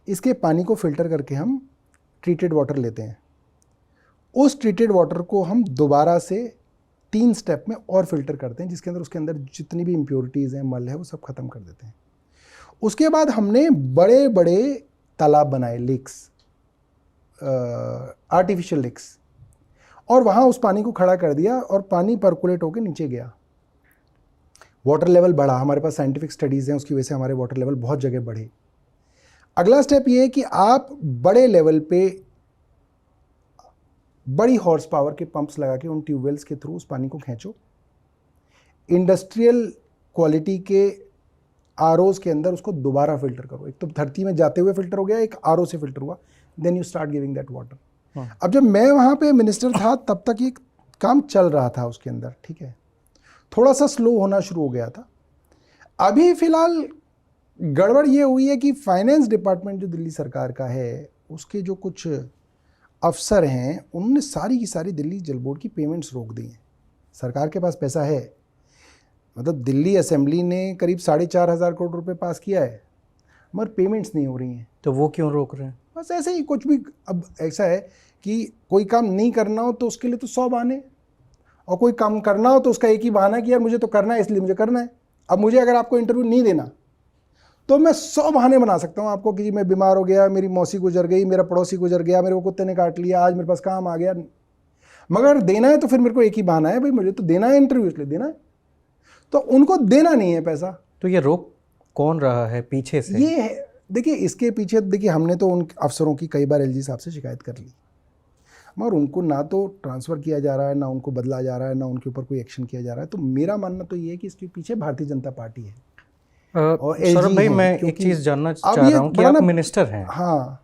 इसके पानी को फिल्टर करके हम ट्रीटेड वाटर लेते हैं। उस ट्रीटेड वाटर को हम दोबारा से 3 स्टेप में और फिल्टर करते हैं, जिसके अंदर उसके अंदर जितनी भी इम्प्योरिटीज़ हैं, मल है, वो सब खत्म कर देते हैं। उसके बाद हमने बड़े बड़े तालाब बनाए, लेक्स, आर्टिफिशियल लेक्स, और वहाँ उस पानी को खड़ा कर दिया और पानी पर्कुलेट होकर नीचे गया। वाटर लेवल बढ़ा, हमारे पास साइंटिफिक स्टडीज़ हैं, उसकी वजह से हमारे वाटर लेवल बहुत जगह बढ़े। अगला स्टेप ये है कि आप बड़े लेवल पे बड़ी हॉर्स पावर के पंप्स लगा के उन ट्यूबवेल्स के थ्रू उस पानी को खींचो। इंडस्ट्रियल क्वालिटी के आरओज के अंदर उसको दोबारा फिल्टर करो। एक तो धरती में जाते हुए फिल्टर हो गया, एक आरओ से फिल्टर हुआ, then you start giving that water. अब जब मैं वहाँ पे मिनिस्टर था तब तक ये काम चल रहा था उसके अंदर, ठीक है, थोड़ा सा स्लो होना शुरू हो गया था। अभी फ़िलहाल गड़बड़ ये हुई है कि फाइनेंस डिपार्टमेंट जो दिल्ली सरकार का है, उसके जो कुछ अफसर हैं, उन्होंने सारी की सारी दिल्ली जल बोर्ड की पेमेंट्स रोक दी हैं। सरकार के पास पैसा है, मतलब दिल्ली असेंबली ने करीब 4,500 करोड़ रुपए पास किया है, मगर पेमेंट्स नहीं हो रही हैं। तो वो क्यों रोक रहे हैं? बस ऐसे ही कुछ भी। अब ऐसा है कि कोई काम नहीं करना हो तो उसके लिए तो 100 बहाने, और कोई काम करना हो तो उसका एक ही बहाना कि यार मुझे तो करना है, इसलिए मुझे करना है। अब मुझे अगर आपको इंटरव्यू नहीं देना तो मैं 100 बहाने बना सकता हूँ आपको कि मैं बीमार हो गया, मेरी मौसी गुजर गई, मेरा पड़ोसी गुजर गया, मेरे को कुत्ते ने काट लिया, आज मेरे पास काम आ गया। मगर देना है तो फिर मेरे को एक ही बहाना है, भाई मुझे तो देना है, इंटरव्यू इसलिए देना है। तो उनको देना नहीं है पैसा। तो ये रोक कौन रहा है पीछे से? ये है, देखिए इसके पीछे, देखिए हमने तो उन अफसरों की कई बार एलजी साहब से शिकायत कर ली। मगर उनको ना तो ट्रांसफ़र किया जा रहा है, ना उनको बदला जा रहा है, ना उनके ऊपर कोई एक्शन किया जा रहा है। तो मेरा मानना तो ये है कि इसके पीछे भारतीय जनता पार्टी है और सौरभ एलजी भाई, है, मैं एक क्योंकि चीज़ जानना अब चाह ये रहा हूँ कि बड़ा आप ना, मिनिस्टर हैं। हाँ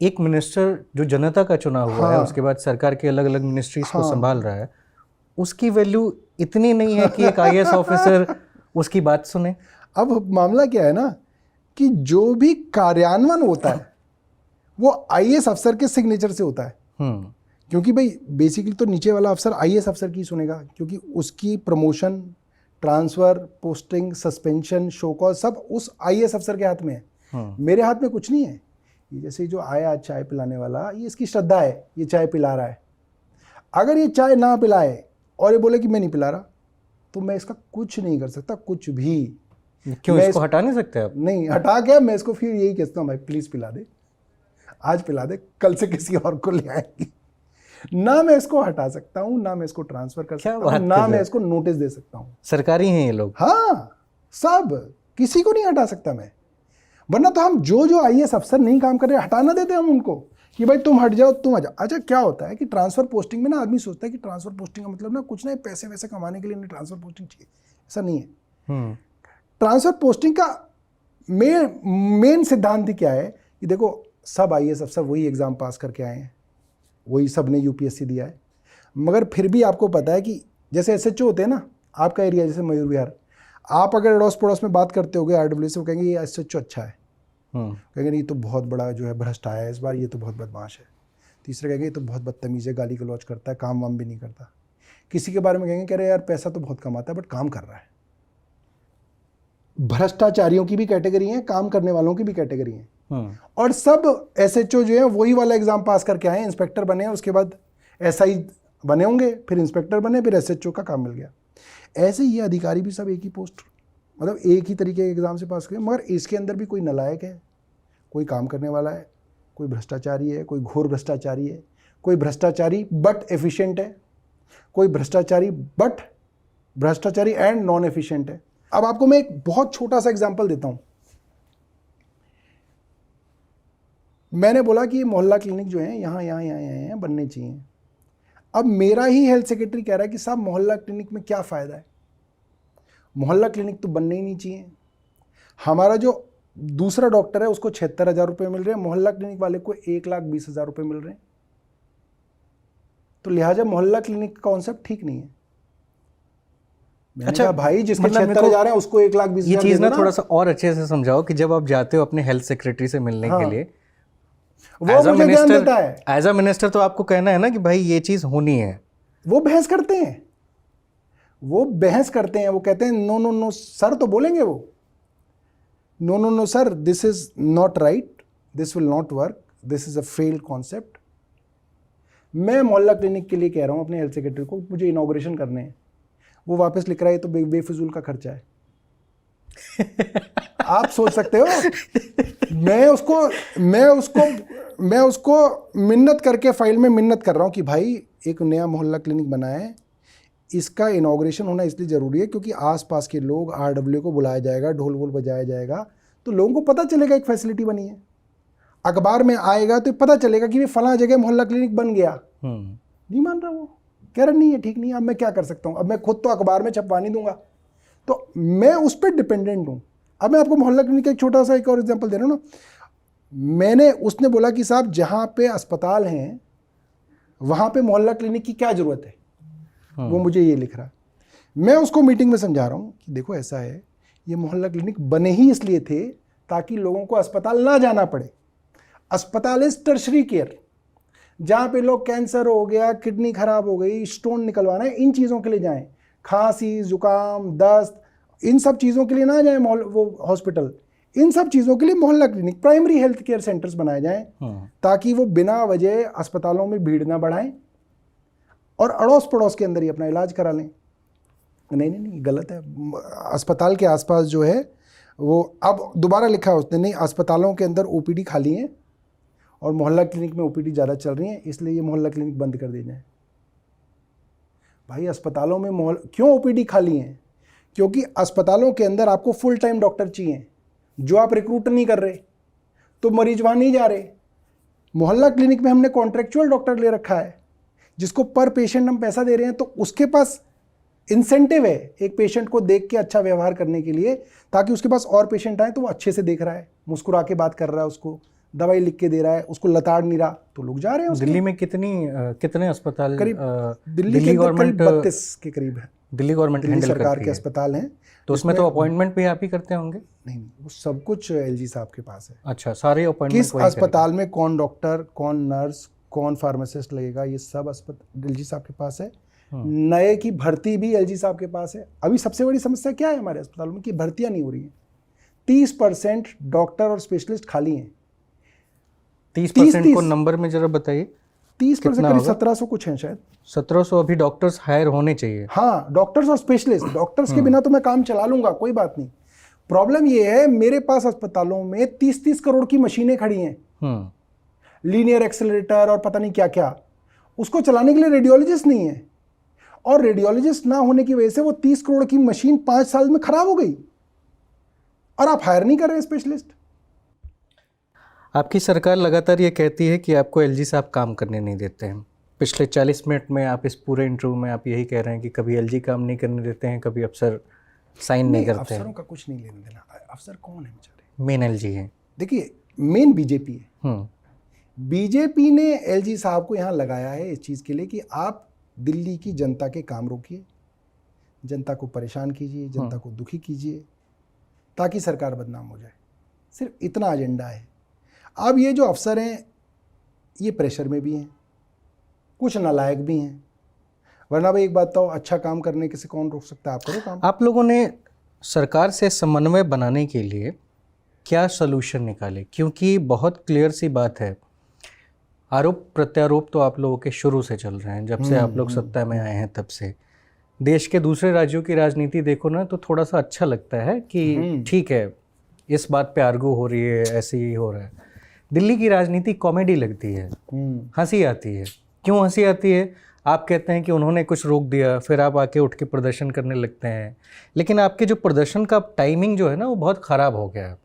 एक मिनिस्टर जो जनता का चुना हुआ है, हाँ उसके बाद सरकार के अलग अलग मिनिस्ट्रीज को हाँ संभाल रहा है, उसकी वैल्यू इतनी नहीं है कि एक आईएएस ऑफिसर उसकी बात सुने। अब मामला क्या है ना कि जो भी कार्यान्वयन होता है वो आईएएस अफसर के सिग्नेचर से होता है। क्योंकि भाई बेसिकली तो नीचे वाला अफसर आईएएस अफसर की सुनेगा, क्योंकि उसकी promotion, transfer, posting, suspension, show cause सब उस आईएएस अफसर के हाथ में है। मेरे हाथ में कुछ नहीं है। ये जैसे जो आया चाय पिलाने वाला, ये इसकी श्रद्धा है, ये चाय पिला रहा है। अगर ये चाय ना पिलाए और ये बोले कि मैं नहीं पिला रहा, तो मैं इसका कुछ नहीं कर सकता, कुछ भी। क्यों, इसको हटा नहीं सकते आप? नहीं हटा क्या, मैं इसको फिर यही कहता हूँ, भाई प्लीज़ पिला दे, आज पिला दे, कल से किसी और को ले आएंगे। ना मैं इसको हटा सकता हूँ, ना मैं इसको ट्रांसफर कर सकता हूँ, ना मैं इसको नोटिस दे सकता हूँ। सरकारी हैं ये लोग। हाँ, सब, किसी को नहीं हटा सकता मैं। वरना तो हम जो आईएएस अफसर नहीं काम कर रहे हटाना देते हम उनको कि भाई तुम हट जाओ, तुम आ जाओ। अच्छा, क्या होता है कि ट्रांसफर पोस्टिंग में ना आदमी सोचता है कि ट्रांसफर पोस्टिंग का मतलब ना कुछ ना पैसे वैसे कमाने के लिए ट्रांसफर पोस्टिंग चाहिए। ऐसा नहीं है। ट्रांसफर पोस्टिंग का मेन सिद्धांत ही क्या है कि देखो, सब आईएएस अफसर वही एग्जाम पास करके आए हैं, वही सब ने यूपीएससी दिया है। मगर फिर भी आपको पता है कि जैसे एसएचओ होते हैं ना, आपका एरिया जैसे मयूर विहार, आप अगर अड़ोस पड़ोस में बात करते होगे आरडब्ल्यू से, वो कहेंगे ये एसएचओ अच्छा है, कहेंगे नहीं तो बहुत बड़ा जो है भ्रष्ट आया है इस बार, ये तो बहुत बदमाश है। तीसरे कहेंगे ये तो बहुत बदतमीज़ है, गाली गलौज करता है, काम वाम भी नहीं करता। किसी के बारे में कहेंगे कह रहे यार पैसा तो बहुत कमाता है बट काम कर रहा है। भ्रष्टाचारियों की भी कैटेगरी है, काम करने वालों की भी कैटेगरी है। और सब एसएचओ जो है वही वाला एग्जाम पास करके आए, इंस्पेक्टर बने, उसके बाद एसआई बने होंगे, फिर इंस्पेक्टर बने, फिर एसएचओ का काम मिल गया। ऐसे ये अधिकारी भी सब एक ही पोस्ट, मतलब एक ही तरीके के एग्जाम से पास किए। मगर इसके अंदर भी कोई नालायक है, कोई काम करने वाला है, कोई भ्रष्टाचारी है, कोई घोर भ्रष्टाचारी है, कोई भ्रष्टाचारी बट एफिशिएंट है, कोई भ्रष्टाचारी बट भ्रष्टाचारी एंड नॉन एफिशिएंट है। अब आपको मैं एक बहुत छोटा सा एग्जाम्पल देता हूं। मैंने बोला कि ये मोहल्ला क्लिनिक जो है यहाँ बनने चाहिए। अब मेरा ही हेल्थ सेक्रेटरी कह रहा है कि साहब मोहल्ला क्लिनिक में क्या फ़ायदा है, मोहल्ला क्लिनिक तो बनने ही नहीं चाहिए। हमारा जो दूसरा डॉक्टर है उसको 76,000 रुपये मिल रहे हैं, मोहल्ला क्लिनिक वाले को 1,20,000 रुपये मिल रहे हैं। तो लिहाजा मोहल्ला क्लिनिक का कॉन्सेप्ट ठीक नहीं है। मैंने कहा भाई जिसके 76,000 है उसको 1,20,000। ये चीज़ ना थोड़ा सा और अच्छे से समझाओ कि जब आप जाते हो अपने हेल्थ सेक्रेटरी से मिलने के लिए, वो मुझे ज्ञान देता है। एज अ मिनिस्टर तो आपको कहना है ना कि भाई ये चीज़ होनी है। वो बहस करते हैं, वो कहते हैं नो नो नो सर, तो बोलेंगे वो no no no sir, this is not right, this will not work, this is a failed concept. मैं मोहल्ला क्लिनिक के लिए कह रहा हूँ अपने हेल्थ सेक्रेटरी को, मुझे इनॉग्रेशन करने हैं, वो वापस लिख रहा है तो बेफिजूल का खर्चा है। आप सोच सकते हो, मैं उसको मिन्नत करके फाइल में मिन्नत कर रहा हूँ कि भाई एक नया मोहल्ला क्लिनिक बना है, इसका इनॉग्रेशन होना इसलिए ज़रूरी है क्योंकि आसपास के लोग, आरडब्ल्यू को बुलाया जाएगा, ढोल वोल बजाया जाएगा, तो लोगों को पता चलेगा एक फैसिलिटी बनी है, अखबार में आएगा तो पता चलेगा कि फलां जगह मोहल्ला क्लिनिक बन गया। नहीं मान रहा, वो कह रहा नहीं है, ठीक नहीं है। अब मैं क्या कर सकता हूँ, अब मैं खुद तो अखबार में छपवा नहीं दूंगा, तो मैं उस पर डिपेंडेंट हूँ। अब मैं आपको मोहल्ला क्लिनिक का एक छोटा सा एक और एग्जांपल दे रहा हूँ ना। उसने बोला कि साहब जहाँ पे अस्पताल हैं वहाँ पे मोहल्ला क्लिनिक की क्या ज़रूरत है, वो मुझे ये लिख रहा है। मैं उसको मीटिंग में समझा रहा हूँ कि देखो ऐसा है, ये मोहल्ला क्लिनिक बने ही इसलिए थे ताकि लोगों को अस्पताल ना जाना पड़े। अस्पताल इज टर्शरी केयर, जहाँ पे लोग कैंसर हो गया, किडनी खराब हो गई, स्टोन निकलवाना है, इन चीज़ों के लिए जाएं। खांसी, जुकाम, दस्त, इन सब चीज़ों के लिए ना जाएं वो हॉस्पिटल। इन सब चीज़ों के लिए मोहल्ला clinic, primary health care centres बनाए जाएं ताकि वो बिना वजह अस्पतालों में भीड़ ना बढ़ाएं और अड़ोस पड़ोस के अंदर ही अपना इलाज करा लें। नहीं, गलत है। अस्पताल के आसपास जो है वो अब दोबारा लिखा है उसने, नहीं अस्पतालों के अंदर ओपीडी खाली हैं और मोहल्ला क्लिनिक में ओपीडी ज़्यादा चल रही हैं, इसलिए ये मोहल्ला क्लिनिक बंद कर दी जाए। भाई अस्पतालों में क्यों ओपीडी खाली हैं? क्योंकि अस्पतालों के अंदर आपको फुल टाइम डॉक्टर चाहिए, जो आप रिक्रूट नहीं कर रहे, तो मरीज वहाँ नहीं जा रहे। मोहल्ला क्लिनिक में हमने कॉन्ट्रेक्चुअल डॉक्टर ले रखा है जिसको पर पेशेंट हम पैसा दे रहे हैं, तो उसके पास इंसेंटिव है एक पेशेंट को देख के अच्छा व्यवहार करने के लिए, ताकि उसके पास और पेशेंट आए तो वो अच्छे से देख रहा है, मुस्कुरा के बात कर रहा है, उसको दवाई लिख के दे रहा है, उसको लताड़ नहीं रहा, तो लोग जा रहे हैं उसके। दिल्ली में कितने अस्पताल करीब दिल्ली के अंदर करीब 32 के करीब है। दिल्ली गवर्नमेंट दिल्ली हैंडल सरकार करती के है। अस्पताल हैं, तो उसमें तो अपॉइंटमेंट भी आप ही करते होंगे? नहीं, वो सब कुछ एलजी साहब के पास है। अच्छा, सारे अपॉइंटमेंट किस अस्पताल में कौन डॉक्टर, कौन नर्स, कौन फार्मासिस्ट लगेगा, ये सब अस्पताल एलजी साहब के पास है। नए की भर्ती भी एलजी साहब के पास है। अभी सबसे बड़ी समस्या क्या है हमारे अस्पतालों में कि भर्तियां नहीं हो रही हैं। 30% डॉक्टर और स्पेशलिस्ट खाली हैं। 30% को नंबर में जरा बताइए। 30% करीब 1700 कुछ हैं शायद। 1700 अभी डॉक्टर्स हायर होने चाहिए। हाँ, डॉक्टर्स और स्पेशलिस्ट। डॉक्टर्स के बिना तो मैं काम चला लूंगा, कोई बात नहीं। प्रॉब्लम ये है मेरे पास अस्पतालों में 30-30 करोड़ की मशीनें खड़ी हैं, लीनियर एक्सेलरेटर और पता नहीं क्या क्या, उसको चलाने के लिए रेडियोलॉजिस्ट नहीं है, और रेडियोलॉजिस्ट ना होने की वजह से वो 30 करोड़ की मशीन 5 साल में खराब हो गई, और आप हायर नहीं कर रहे स्पेशलिस्ट। आपकी सरकार लगातार ये कहती है कि आपको एलजी साहब काम करने नहीं देते हैं। पिछले 40 मिनट में आप इस पूरे इंटरव्यू में आप यही कह रहे हैं कि कभी एलजी काम नहीं करने देते हैं, कभी अफसर साइन नहीं करते हैं। अफसरों का कुछ नहीं लेना देना। अफसर कौन है बेचारे? मेन एलजी है। देखिए, मेन बीजेपी है। बीजेपी ने एलजी साहब को यहाँ लगाया है इस चीज़ के लिए कि आप दिल्ली की जनता के काम रोकिए, जनता को परेशान कीजिए, जनता को दुखी कीजिए, ताकि सरकार बदनाम हो जाए। सिर्फ इतना एजेंडा है। अब ये जो अफसर हैं ये प्रेशर में भी हैं, कुछ नालायक भी हैं, वरना भाई एक बात तो अच्छा काम करने से कौन रोक सकता है? आप करो काम। आप लोगों ने सरकार से समन्वय बनाने के लिए क्या सलूशन निकाले? क्योंकि बहुत क्लियर सी बात है, आरोप प्रत्यारोप तो आप लोगों के शुरू से चल रहे हैं, जब से आप लोग सत्ता में आए हैं तब से। देश के दूसरे राज्यों की राजनीति देखो ना तो थोड़ा सा अच्छा लगता है कि ठीक है, इस बात पे आर्गू हो रही है, ऐसे ही हो रहा है। दिल्ली की राजनीति कॉमेडी लगती है, हंसी आती है। क्यों हंसी आती है? आप कहते हैं कि उन्होंने कुछ रोक दिया, फिर आप आके उठ के प्रदर्शन करने लगते हैं, लेकिन आपके जो प्रदर्शन का टाइमिंग जो है ना वो बहुत ख़राब हो गया है।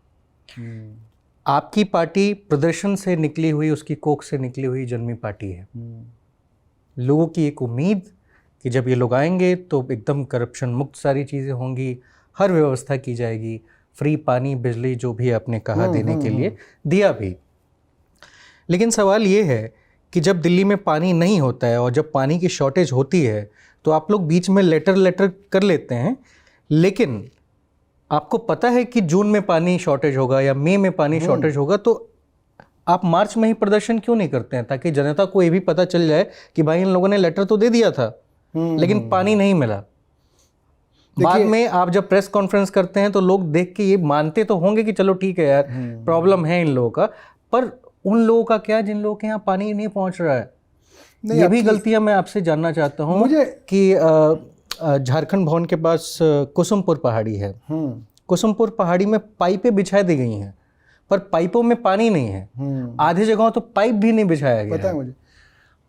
आपकी पार्टी प्रदर्शन से निकली हुई, उसकी कोख से निकली हुई जन्मी पार्टी है। लोगों की एक उम्मीद कि जब ये लोग आएंगे तो एकदम करप्शन मुक्त सारी चीज़ें होंगी, हर व्यवस्था की जाएगी, फ्री पानी बिजली जो भी आपने कहा देने के लिए दिया भी। लेकिन सवाल ये है कि जब दिल्ली में पानी नहीं होता है और जब पानी की शॉर्टेज होती है तो आप लोग बीच में लेटर कर लेते हैं, लेकिन आपको पता है कि जून में पानी शॉर्टेज होगा या मई में पानी शॉर्टेज होगा, तो आप मार्च में ही प्रदर्शन क्यों नहीं करते हैं, ताकि जनता को ये भी पता चल जाए कि भाई इन लोगों ने लेटर तो दे दिया था लेकिन पानी नहीं मिला। बाद में आप जब प्रेस कॉन्फ्रेंस करते हैं तो लोग देख के ये मानते तो होंगे कि चलो ठीक है यार, प्रॉब्लम है इन लोगों का, पर उन लोगों का क्या जिन लोगों के यहाँ पानी नहीं पहुंच रहा है? ये भी गलतियां मैं आपसे जानना चाहता हूँ कि झारखंड भवन के पास कुसुमपुर पहाड़ी है। कुसुमपुर पहाड़ी में पाइपें बिछा दी गई हैं, पर पाइपों में पानी नहीं है। आधी जगहों तो पाइप भी नहीं बिछाया गया। पता है मुझे,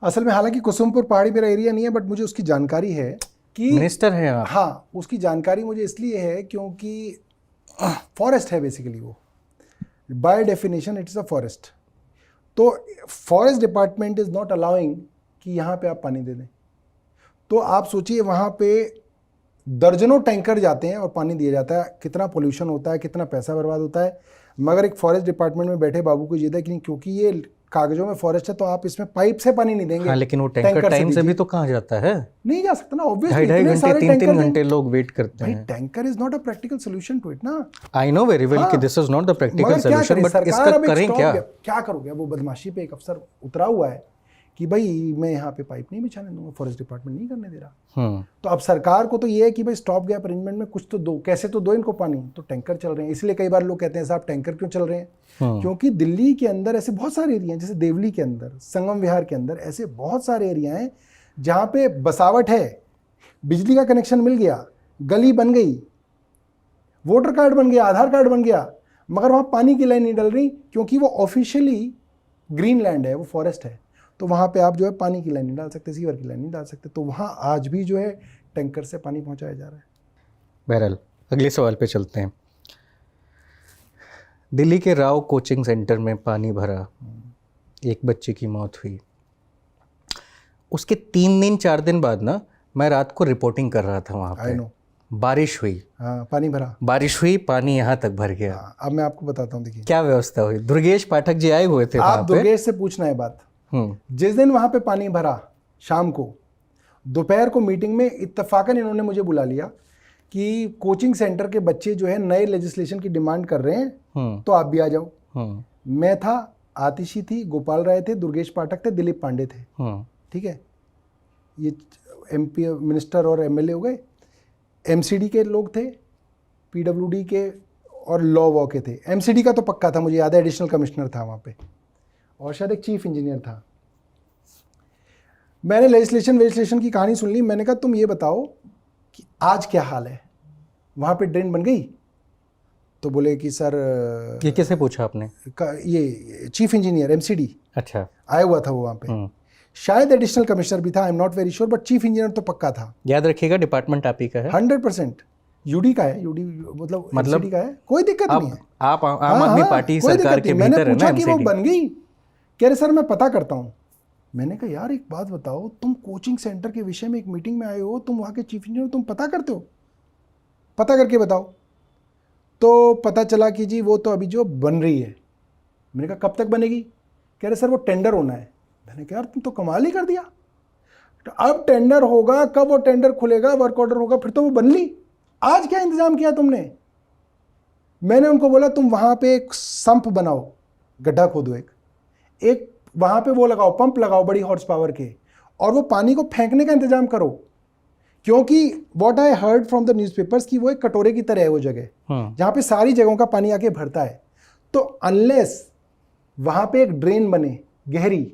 असल में हालांकि कुसुमपुर पहाड़ी मेरा एरिया नहीं है, बट मुझे उसकी जानकारी है कि मिनिस्टर हैं आप। हाँ, उसकी जानकारी मुझे इसलिए है क्योंकि फॉरेस्ट है बेसिकली, वो by definition it's a forest. तो forest department is not allowing कि यहाँ पे आप पानी दे दें। तो आप सोचिए वहाँ पे दर्जनों टैंकर जाते हैं और पानी दिया जाता है, कितना पोल्यूशन होता है, कितना पैसा बर्बाद होता है। मगर एक फॉरेस्ट डिपार्टमेंट में बैठे बाबू को ये था कि नहीं, क्योंकि ये कागजों में फॉरेस्ट है तो आप इसमें पाइप से पानी नहीं देंगे। हाँ, लेकिन वो टैंकर टाइम से भी तो कहाँ जाता है? नहीं जा सकता ना, ऑब्वियसली। 2.5 घंटे 3 घंटे लोग वेट करते हैं। Tanker is not a practical solution to it ना। आई नो वेरी वेल कि this is not the practical solution, but इसका करें क्या करोगे? वो बदमाशी पे एक अफसर उतरा हुआ है कि भाई मैं यहाँ पे पाइप नहीं बिछाने दूंगा, फॉरेस्ट डिपार्टमेंट नहीं करने दे रहा। तो अब सरकार को तो ये है कि भाई स्टॉप गैप अरेंजमेंट में कुछ तो दो, कैसे तो दो इनको पानी। तो टैंकर चल रहे हैं, इसलिए कई बार लोग कहते हैं साहब टैंकर क्यों चल रहे हैं? क्योंकि दिल्ली के अंदर ऐसे बहुत सारे एरिया हैं, जैसे देवली के अंदर, संगम विहार के अंदर ऐसे बहुत सारे एरिया हैं जहाँ पे बसावट है, बिजली का कनेक्शन मिल गया, गली बन गई, वोटर कार्ड बन गया, आधार कार्ड बन गया, मगर वहाँ पानी की लाइन नहीं डल रही क्योंकि वो ऑफिशियली ग्रीन लैंड है, वो फॉरेस्ट है। तो वहाँ पे आप जो है पानी की लाइन नहीं डाल सकते, सीवर की लाइन नहीं डाल सकते। तो वहाँ आज भी जो है टैंकर से पानी पहुँचाया जा रहा है। बहरहाल अगले सवाल पे चलते हैं। दिल्ली के राव कोचिंग सेंटर में पानी भरा, एक बच्चे की मौत हुई। उसके 3 दिन 4 दिन बाद ना मैं रात को रिपोर्टिंग कर रहा था वहाँ आई पे। नो। बारिश हुई, हाँ, पानी भरा। बारिश हुई, पानी यहाँ तक भर गया। हाँ, अब मैं आपको बताता हूँ, देखिए क्या व्यवस्था हुई? दुर्गेश पाठक जी आए हुए थे वहाँ आप पे। दुर्गेश से पूछना है बात। जिस दिन वहाँ पे पानी भरा, शाम को दोपहर को मीटिंग में इत्तेफाकन इन्होंने मुझे बुला लिया कि कोचिंग सेंटर के बच्चे जो है नए लेजिस्लेशन की डिमांड कर रहे हैं, तो आप भी आ जाओ। मैं था, आतिशी थी, गोपाल राय थे, दुर्गेश पाठक थे, दिलीप पांडे थे। ठीक है, ये MP मिनिस्टर और MLA हो गए। MCD के लोग थे, PWD के और लॉ के थे। MCD का तो पक्का था, मुझे याद है, एडिशनल कमिश्नर था वहाँ पे, और शायद एक चीफ इंजीनियर था। मैंने लेजिस्लेशन की कहानी सुन ली। मैंने कहा तुम ये बताओ कि आज क्या हाल है, वहाँ पे ड्रेन बन गई? तो बोले कि सर, ये किसे पूछा आपने? ये चीफ इंजीनियर MCD अच्छा, आया हुआ था वो वहाँ पे, शायद एडिशनल कमिश्नर भी था, I am not very sure, but chief engineer तो पक्का था। याद रखिएगा डिपार्टमेंट आप ही का है। 100% UD का है, UD मतलब MCD का है, कोई दिक्कत नहीं है। आप आम आदमी पार्टी सरकार के भीतर है ना। मैंने पूछा कि वो बन गई? कह रहे सर मैं पता करता हूँ। मैंने कहा यार एक बात बताओ, तुम कोचिंग सेंटर के विषय में एक मीटिंग में आए हो, तुम वहाँ के चीफ इंजीनियर, तुम पता करते हो? पता करके बताओ। तो पता चला कि जी वो तो अभी जो बन रही है। मैंने कहा कब तक बनेगी? कह रहे सर वो टेंडर होना है। मैंने कहा यार तुम तो कमाल ही कर दिया, तो अब टेंडर होगा, कब वो टेंडर खुलेगा, वर्क ऑर्डर होगा, फिर तो वो बन ली। आज क्या इंतजाम किया तुमने? मैंने उनको बोला तुम वहाँ पे एक संप बनाओ, गड्ढा खोदो, एक वहाँ पे वो लगाओ, पंप लगाओ बड़ी हॉर्स पावर के, और वो पानी को फेंकने का इंतजाम करो, क्योंकि what I heard from the newspapers कि वो एक कटोरे की तरह है वो जगह, जहाँ पे सारी जगहों का पानी आके भरता है। तो अनलेस वहाँ पे एक ड्रेन बने गहरी,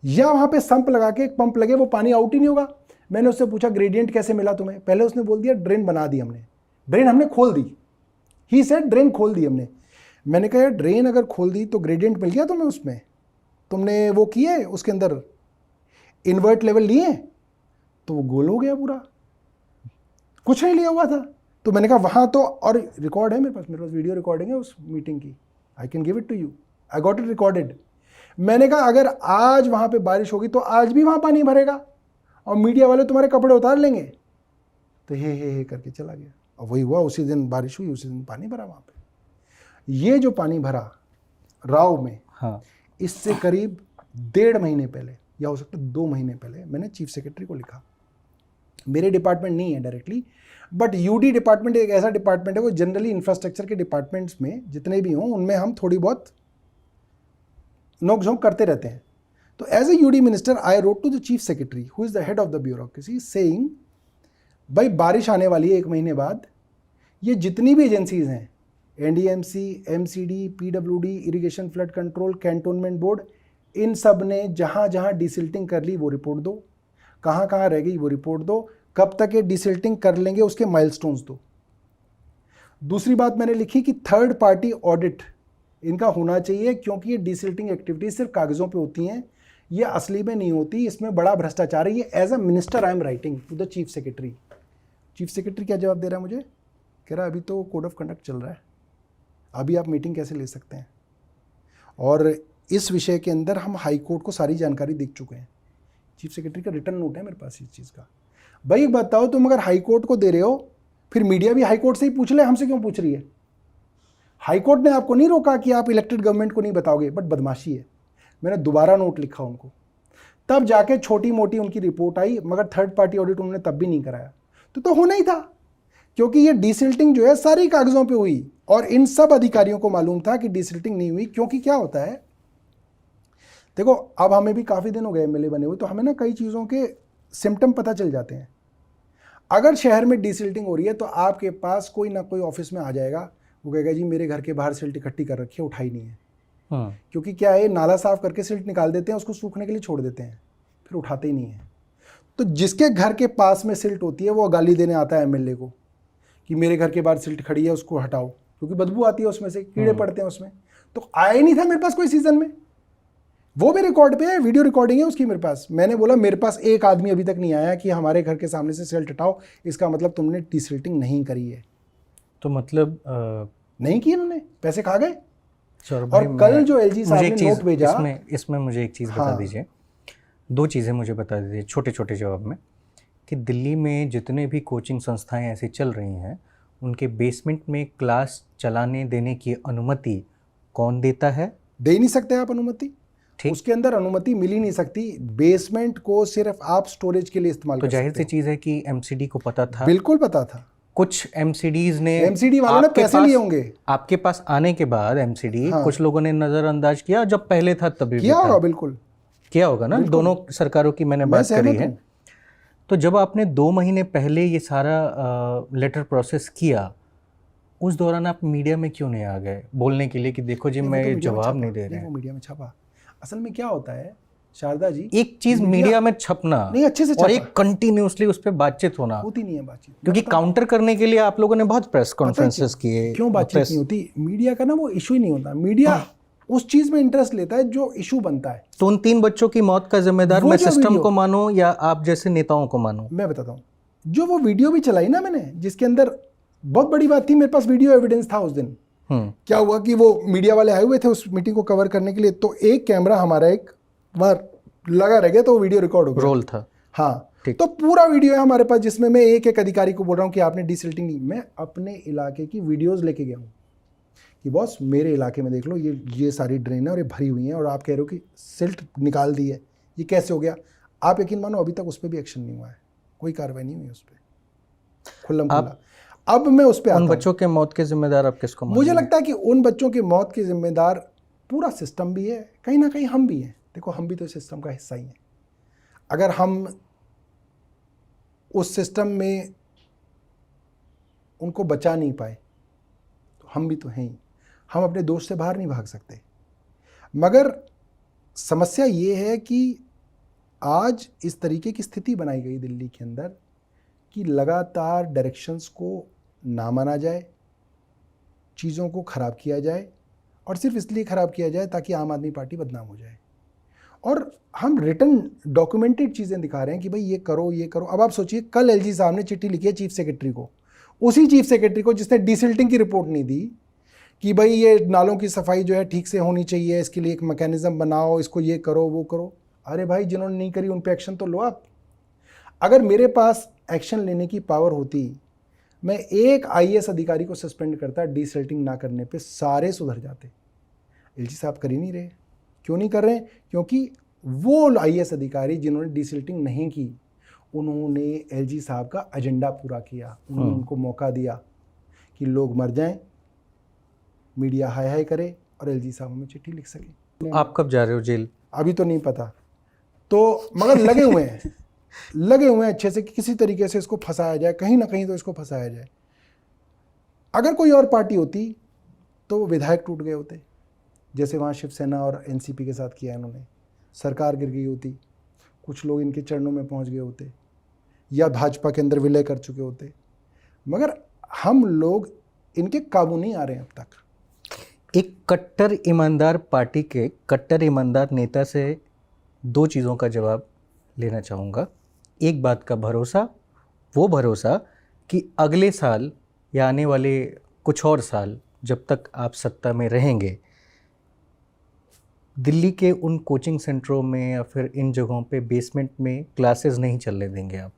या वहाँ पे संप लगा के एक पंप लगे, वो पानी आउट ही नहीं होगा। मैंने उससे पूछा ग्रेडियंट कैसे मिला तुम्हें? पहले उसने बोल दिया ड्रेन बना दी हमने, ड्रेन हमने खोल दी। ही सेड ड्रेन खोल दी हमने। मैंने कहा यार ड्रेन अगर खोल दी तो ग्रेडियंट मिल गया तुम्हें उसमें? तुमने वो किए उसके अंदर इन्वर्ट लेवल लिए? तो वो गोल हो गया पूरा, कुछ नहीं लिया हुआ था। तो मैंने कहा वहाँ तो, और रिकॉर्ड है मेरे पास वीडियो रिकॉर्डिंग है उस मीटिंग की, I can give it to you, I got it recorded. मैंने कहा अगर आज वहाँ पे बारिश होगी तो आज भी वहाँ पानी भरेगा और मीडिया वाले तुम्हारे कपड़े उतार लेंगे। तो हे करके चला गया, और वही हुआ। उसी दिन बारिश हुई, उसी दिन पानी भरा वहाँ पे। ये जो पानी भरा राव में, हाँ, इससे करीब 1.5 महीने पहले, या हो सकता है 2 महीने पहले, मैंने चीफ सेक्रेटरी को लिखा। मेरे डिपार्टमेंट नहीं है डायरेक्टली, बट UD डिपार्टमेंट एक ऐसा डिपार्टमेंट है, वो जनरली इंफ्रास्ट्रक्चर के डिपार्टमेंट्स में जितने भी हों उनमें हम थोड़ी बहुत नोक-झोंक करते रहते हैं। तो as a UD minister I wrote to the chief secretary who is the head of the bureaucracy saying, भाई बारिश आने वाली है 1 महीने बाद, ये जितनी भी एजेंसीज हैं, NDMC, MCD, PWD, irrigation flood control, cantonment board, इन सब ने जहाँ जहाँ डिसिल्टिंग कर ली वो रिपोर्ट दो, कहाँ कहाँ रह गई वो रिपोर्ट दो, कब तक ये डिसिल्टिंग कर लेंगे उसके माइलस्टोन्स दो। दूसरी बात मैंने लिखी कि थर्ड पार्टी ऑडिट इनका होना चाहिए, क्योंकि ये डिसिल्टिंग एक्टिविटीज सिर्फ कागज़ों पे होती हैं, ये असली में नहीं होती, इसमें बड़ा भ्रष्टाचार है। ये as a minister I am writing to the chief secretary. Chief secretary क्या जवाब दे रहा है मुझे? कह रहा है अभी तो कोड ऑफ कंडक्ट चल रहा है, अभी आप मीटिंग कैसे ले सकते हैं? और इस विषय के अंदर हम हाई कोर्ट को सारी जानकारी देख चुके हैं। चीफ सेक्रेटरी का रिटर्न नोट है मेरे पास इस चीज़ का। भाई एक बात बताओ, तुम अगर हाई कोर्ट को दे रहे हो, फिर मीडिया भी हाई कोर्ट से ही पूछ ले, हमसे क्यों पूछ रही है? हाई कोर्ट ने आपको नहीं रोका कि आप इलेक्टेड गवर्नमेंट को नहीं बताओगे, बट बदमाशी है। मैंने दोबारा नोट लिखा उनको, तब जाके छोटी मोटी उनकी रिपोर्ट आई, मगर थर्ड पार्टी ऑडिट उन्होंने तब भी नहीं कराया। तो होना ही था, क्योंकि ये डिसिल्टिंग जो है सारी कागज़ों पे हुई, और इन सब अधिकारियों को मालूम था कि डिसिल्टिंग नहीं हुई। क्योंकि क्या होता है, देखो अब हमें भी काफ़ी दिन हो गए MLA बने हुए, तो हमें ना कई चीज़ों के सिम्टम पता चल जाते हैं। अगर शहर में डिसिल्टिंग हो रही है तो आपके पास कोई ना कोई ऑफिस में आ जाएगा, वो कहेगा जी मेरे घर के बाहर सिल्ट इकट्ठी कर रखी है, उठाई नहीं है। क्योंकि क्या है, नाला साफ करके सिल्ट निकाल देते हैं, उसको सूखने के लिए छोड़ देते हैं, फिर उठाते ही नहीं है। तो जिसके घर के पास में सिल्ट होती है वो गाली देने आता है MLA को कि मेरे घर के बाहर सिल्ट खड़ी है, उसको हटाओ, क्योंकि बदबू आती है उसमें से, कीड़े पड़ते हैं उसमें। तो आया ही नहीं था मेरे पास कोई सीजन में, वो भी रिकॉर्ड पे है, वीडियो रिकॉर्डिंग है उसकी मेरे पास। मैंने बोला मेरे पास एक आदमी अभी तक नहीं आया कि हमारे घर के सामने से सिल्ट हटाओ, इसका मतलब तुमने डिसिल्टिंग नहीं करी है। तो मतलब नहीं की इन्होंने, पैसे खा गए। सौरभ भाई, और कल जो एलजी साहब मुझे ने एक चीज़ नोट भेजा, इसमें मुझे एक चीज़ बता हाँ। दीजिए, दो चीज़ें मुझे बता दीजिए छोटे छोटे जवाब में, कि दिल्ली में जितने भी कोचिंग संस्थाएं ऐसी चल रही हैं उनके बेसमेंट में क्लास चलाने देने की अनुमति कौन देता है? दे ही नहीं सकते आप अनुमति, ठीक। उसके अंदर अनुमति मिल ही नहीं सकती। बेसमेंट को सिर्फ आप स्टोरेज के लिए इस्तेमाल तो कर जाहिर सकते सी चीज़ है कि एमसीडी को पता था। हो। बिल्कुल पता था। कुछ एमसीडीज ने, एमसीडी वालों ने आपके पैसे पास लिए होंगे। आपके पास आने के बाद एमसीडी हाँ। कुछ लोगों ने नज़रअंदाज किया, जब पहले था तभी भी किया था। होगा, बिल्कुल किया होगा ना, बिल्कुल। दोनों सरकारों की मैंने मैं बात करी सहमत है। हूँ। तो जब आपने 2 महीने पहले ये सारा लेटर प्रोसेस किया, उस दौरान आप मीडिया में क्यों नहीं आ गए बोलने के लिए कि देखो जी नहीं, वो मैं तो ये मीडिया में जवाब छपा। नहीं दे रहे नहीं, हैं? वो मीडिया में छपा। असल में क्या होता है शारदा जी, एक चीज मीडिया में छपना नहीं अच्छे से और छपा, एक कंटिन्यूअसली उस पर बातचीत होना, होती नहीं है बातचीत। क्योंकि काउंटर करने के लिए आप लोगों ने बहुत प्रेस पता है कॉन्फ्रेंसेस किए। क्यों बातचीत नहीं होती? मीडिया का ना वो इशू ही नहीं होता। मीडिया उस चीज में इंटरेस्ट लेता है जो इशू बनता है। तो उन 3 बच्चों की मौत का जिम्मेदार वो मैं जो सिस्टम वीडियो- को मानूं या आप जैसे नेताओं को मानूं? मैं बताता हूँ, जो वो वीडियो भी चलाई ना मैंने, जिसके अंदर बहुत बड़ी बात थी, मेरे पास वीडियो एविडेंस था उस दिन। क्या हुआ कि वो मीडिया वाले आए हुए थे उस मीटिंग को कवर करने के लिए, तो एक कैमरा हमारा एक बार लगा रह गया, तो वो वीडियो रिकॉर्ड हो गया। रोल था। हाँ, ठीक। तो पूरा वीडियो है हमारे पास, जिसमें मैं एक एक अधिकारी को बोल रहा हूँ कि आपने डिसिल्टिंग नहीं। मैं अपने इलाके की वीडियोस लेके गया हूँ कि बॉस मेरे इलाके में देख लो, ये सारी ड्रेन है और ये भरी हुई हैं, और आप कह रहे हो कि सिल्ट निकाल दी है, ये कैसे हो गया? आप यकीन मानो अभी तक उस पर भी एक्शन नहीं हुआ है, कोई कार्रवाई नहीं हुई उस पर, खुल्लम खुल्ला। अब मैं उस पर आता उन हूं। बच्चों के मौत के जिम्मेदार आप किसको मानेंगे? मुझे लगता है कि उन बच्चों की मौत के जिम्मेदार पूरा सिस्टम भी है, कहीं ना कहीं हम भी हैं। देखो, हम भी तो सिस्टम का हिस्सा ही हैं। अगर हम उस सिस्टम में उनको बचा नहीं पाए तो हम भी तो हैं ही। हम अपने दोष से बाहर नहीं भाग सकते। मगर समस्या ये है कि आज इस तरीके की स्थिति बनाई गई दिल्ली के अंदर कि लगातार डायरेक्शंस को ना माना जाए, चीज़ों को ख़राब किया जाए, और सिर्फ इसलिए ख़राब किया जाए ताकि आम आदमी पार्टी बदनाम हो जाए। और हम रिटर्न डॉक्यूमेंटेड चीज़ें दिखा रहे हैं कि भाई ये करो ये करो। अब आप सोचिए, कल एलजी साहब ने चिट्ठी लिखी है चीफ सेक्रेटरी को, उसी चीफ सेक्रेटरी को जिसने डिसिल्टिंग की रिपोर्ट नहीं दी कि भाई ये नालों की सफाई जो है ठीक से होनी चाहिए, इसके लिए एक मैकेनिज्म बनाओ, इसको ये करो वो करो। अरे भाई, जिन्होंने नहीं करी उन पे एक्शन तो लो आप। अगर मेरे पास एक्शन लेने की पावर होती, मैं एक आईएएस अधिकारी को सस्पेंड करता, डिसिल्टिंग ना करने पे सारे सुधर जाते। एलजी साहब कर ही नहीं रहे। क्यों नहीं कर रहे? क्योंकि वो आईएएस अधिकारी जिन्होंने डिसिल्टिंग नहीं की, उन्होंने एलजी साहब का एजेंडा पूरा किया। उन्होंने उनको मौका दिया कि लोग मर जाएं, मीडिया हाय हाय करे और एलजी साहब हमें चिट्ठी लिख सके। आप कब जा रहे हो जेल? अभी तो नहीं पता, तो मगर लगे हुए हैं लगे हुए हैं अच्छे से कि किसी तरीके से इसको फंसाया जाए, कहीं ना कहीं तो इसको फंसाया जाए। अगर कोई और पार्टी होती तो वो विधायक टूट गए होते, जैसे वहाँ शिवसेना और एनसीपी के साथ किया इन्होंने। सरकार गिर गई होती, कुछ लोग इनके चरणों में पहुँच गए होते, या भाजपा के अंदर विलय कर चुके होते। मगर हम लोग इनके काबू नहीं आ रहे हैं अब तक। एक कट्टर ईमानदार पार्टी के कट्टर ईमानदार नेता से 2 चीज़ों का जवाब लेना चाहूँगा। एक बात का भरोसा, वो भरोसा कि अगले साल या आने वाले कुछ और साल जब तक आप सत्ता में रहेंगे, दिल्ली के उन कोचिंग सेंटरों में या फिर इन जगहों पे बेसमेंट में क्लासेस नहीं चलने देंगे आप?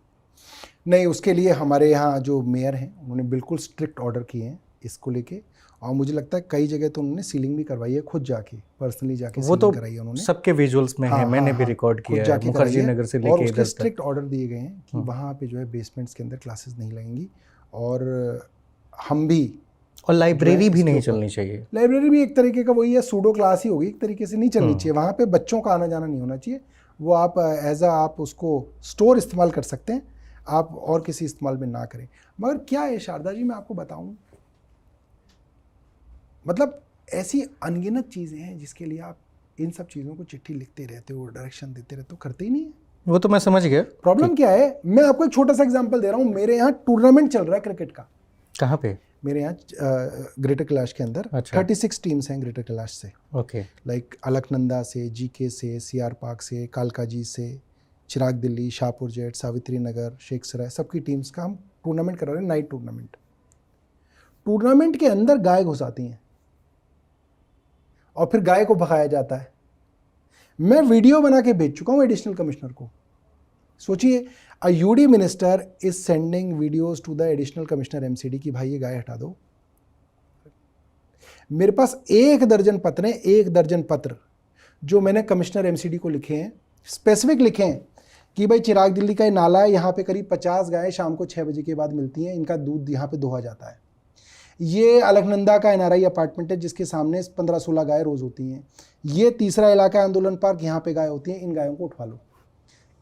नहीं, उसके लिए हमारे यहाँ जो मेयर हैं उन्होंने बिल्कुल स्ट्रिक्ट ऑर्डर किए हैं इसको लेके, और मुझे लगता है कई जगह तो उन्होंने सीलिंग भी करवाई है, खुद जाके पर्सनली जाके वो सीलिंग तो कराई है उन्होंने। सबके विजुअल्स में है, मैंने भी रिकॉर्ड किया है, मुखर्जी नगर से और लेके उसके इधर तक। स्ट्रिक्ट ऑर्डर दिए गए हैं कि वहाँ पे जो है बेसमेंट्स के अंदर क्लासेस नहीं लगेंगी, और हम भी, और लाइब्रेरी भी नहीं चलनी चाहिए। लाइब्रेरी भी एक तरीके का वही है, सूडो क्लास ही होगी, एक तरीके से नहीं चलनी चाहिए। वहाँ पे बच्चों का आना जाना नहीं होना चाहिए। वो आप एज आप उसको स्टोर इस्तेमाल कर सकते हैं, आप और किसी इस्तेमाल में ना करें। मगर क्या है शारदा जी, मैं आपको बताऊं, मतलब ऐसी अनगिनत चीज़ें हैं जिसके लिए आप इन सब चीज़ों को चिट्ठी लिखते रहते हो, डायरेक्शन देते रहते हो, करते ही नहीं है। वो तो मैं समझ गया। प्रॉब्लम क्या है, मैं आपको एक छोटा सा एग्जांपल दे रहा हूँ। मेरे यहाँ टूर्नामेंट चल रहा है क्रिकेट का। कहाँ पे? मेरे यहाँ ग्रेटर कैलाश के अंदर। अच्छा। 36 टीम्स हैं ग्रेटर कैलाश से। ओके। लाइक अलकनंदा से, जीके से, सीआर पार्क से, कालकाजी से, चिराग दिल्ली, शाहपुर जेट, सावित्री नगर, शेख सराय, सबकी टीम्स का हम टूर्नामेंट करा रहे हैं, नाइट टूर्नामेंट। टूर्नामेंट के अंदर गाय घुस आती हैं, और फिर गाय को भगाया जाता है। मैं वीडियो बना के भेज चुका हूँ एडिशनल कमिश्नर को। सोचिए, a UD minister is sending videos to the additional commissioner MCD कि भाई ये गाय हटा दो। मेरे पास 1 दर्जन पत्र हैं, 1 दर्जन पत्र जो मैंने कमिश्नर एमसीडी को लिखे हैं, स्पेसिफिक लिखे हैं कि भाई चिराग दिल्ली का ये नाला है, यहाँ पे करीब 50 गायें शाम को 6 बजे के बाद मिलती हैं, इनका दूध यहाँ पे दोहा जाता है। ये अलकनंदा का एनआरआई अपार्टमेंट है जिसके सामने 15-16 गायें रोज़ होती हैं। ये तीसरा इलाका आंदोलन पार्क, यहाँ पे गाय होती हैं, इन गायों को उठवा लो।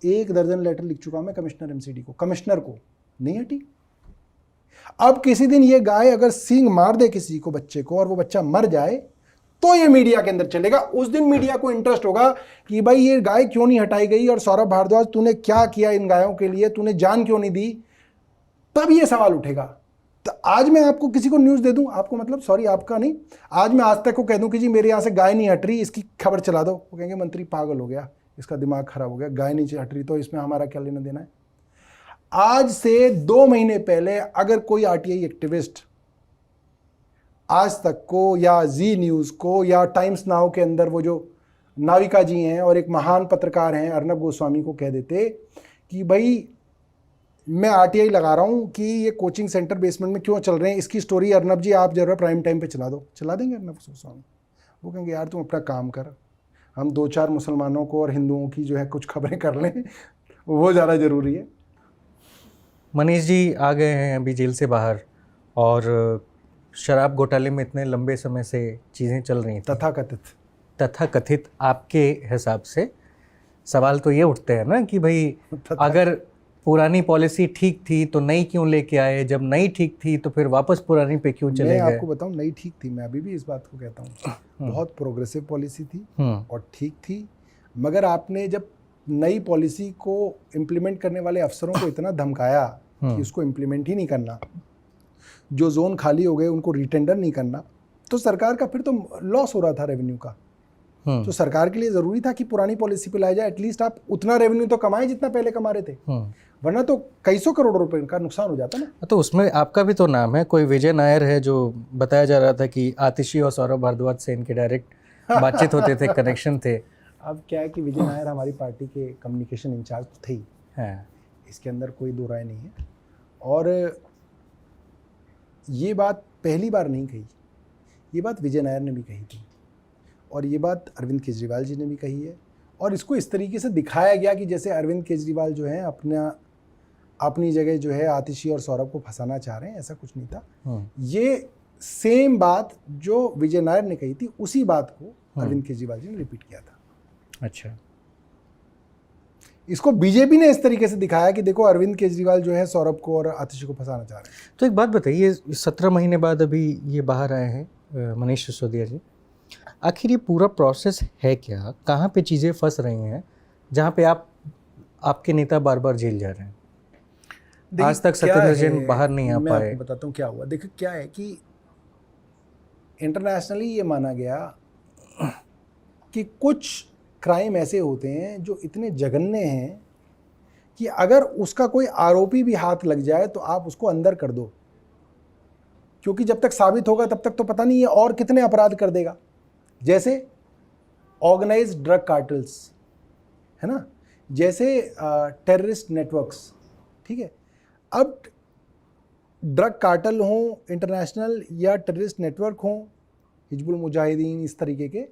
1 दर्जन लेटर लिख चुका मैं कमिश्नर एमसीडी को, कमिश्नर को नहीं हटी। अब किसी दिन ये गाय अगर सींग मार दे किसी को, बच्चे को, और वो बच्चा मर जाए, तो ये मीडिया के अंदर चलेगा। उस दिन मीडिया को इंटरेस्ट होगा कि भाई ये गाय क्यों नहीं हटाई गई और सौरभ भारद्वाज तूने क्या किया इन गायों के लिए, तूने जान क्यों नहीं दी, तब ये सवाल उठेगा। तो आज मैं आपको किसी को न्यूज़ दे दूं, आपको मतलब सॉरी आपका नहीं, आज मैं आज तक को कह दूं कि जी मेरे यहाँ से गाय नहीं हट रही, इसकी खबर चला दो, वो कहेंगे मंत्री पागल हो गया, इसका दिमाग खराब हो गया, गाय नहीं हट रही तो इसमें हमारा क्या लेना देना है। आज से 2 महीने पहले अगर कोई आरटीआई एक्टिविस्ट आज तक को या जी न्यूज़ को या टाइम्स नाउ के अंदर वो जो नाविका जी हैं और एक महान पत्रकार हैं अर्नब गोस्वामी को कह देते कि भाई मैं आरटीआई लगा रहा हूँ कि ये कोचिंग सेंटर बेसमेंट में क्यों चल रहे हैं, इसकी स्टोरी अर्नब जी आप जरा प्राइम टाइम पे चला दो, चला देंगे अर्नब गोस्वामी? वो कहेंगे यार तुम अपना काम कर, हम 2-4 मुसलमानों को और हिंदुओं की जो है कुछ खबरें कर लें, वो ज़्यादा ज़रूरी है। मनीष जी आ गए हैं अभी जेल से बाहर, और शराब घोटाले में इतने लंबे समय से चीज़ें चल रही थी, तथाकथित आपके हिसाब से सवाल तो ये उठते हैं ना कि भाई अगर पुरानी पॉलिसी ठीक थी तो नई क्यों लेके आए, जब नई ठीक थी तो फिर वापस पुरानी पे क्यों चले गए? मैं आपको बताऊं, नई ठीक थी, मैं अभी भी इस बात को कहता हूँ, बहुत प्रोग्रेसिव पॉलिसी थी और ठीक थी, मगर आपने जब नई पॉलिसी को इम्प्लीमेंट करने वाले अफसरों को इतना धमकाया कि उसको इम्प्लीमेंट ही नहीं करना, जो जोन खाली हो गए उनको रिटेंडर नहीं करना, तो सरकार का फिर तो लॉस हो रहा था रेवेन्यू का। तो सरकार के लिए ज़रूरी था कि पुरानी पॉलिसी पे लाया जाए, एटलीस्ट आप उतना रेवेन्यू तो कमाएं जितना पहले कमा रहे थे, वरना तो कई सौ करोड़ रुपए का नुकसान हो जाता ना। तो उसमें आपका भी तो नाम है, कोई विजय नायर है जो बताया जा रहा था कि आतिशी और सौरभ भारद्वाज से इनके डायरेक्ट बातचीत होते थे, कनेक्शन थे। अब क्या है कि विजय नायर हमारी पार्टी के कम्युनिकेशन इंचार्ज तो थे ही, इसके अंदर कोई दो राय नहीं है। और ये बात पहली बार नहीं कही, ये बात विजय नायर ने भी कही थी, और ये बात अरविंद केजरीवाल जी ने भी कही है, और इसको इस तरीके से दिखाया गया कि जैसे अरविंद केजरीवाल जो है अपनी जगह जो है आतिशी और सौरभ को फंसाना चाह रहे हैं, ऐसा कुछ नहीं था। ये सेम बात जो विजय नायर ने कही थी, उसी बात को अरविंद केजरीवाल जी ने रिपीट किया था। अच्छा, इसको बीजेपी ने इस तरीके से दिखाया कि देखो अरविंद केजरीवाल जो है सौरभ को और आतिशी को फंसाना चाह रहे हैं। तो एक बात बताइए, 17 महीने बाद अभी ये बाहर आए हैं मनीष सिसोदिया जी, आखिर ये पूरा प्रोसेस है क्या, कहाँ पे चीज़ें फंस रही हैं जहाँ पे आपके नेता बार बार जेल जा रहे हैं? आज तक सत्येंद्र जैन बाहर नहीं आ पाए। मैं बताता हूँ क्या हुआ। देखो क्या है कि इंटरनेशनली ये माना गया कि कुछ क्राइम ऐसे होते हैं जो इतने जघन्य हैं कि अगर उसका कोई आरोपी भी हाथ लग जाए तो आप उसको अंदर कर दो, क्योंकि जब तक साबित होगा तब तक तो पता नहीं है और कितने अपराध कर देगा। जैसे ऑर्गेनाइज्ड ड्रग कार्टल्स है ना, जैसे टेररिस्ट नेटवर्क्स, ठीक है। अब ड्रग कार्टल हो इंटरनेशनल या टेररिस्ट नेटवर्क हो, हिजबुल मुजाहिदीन, इस तरीके के,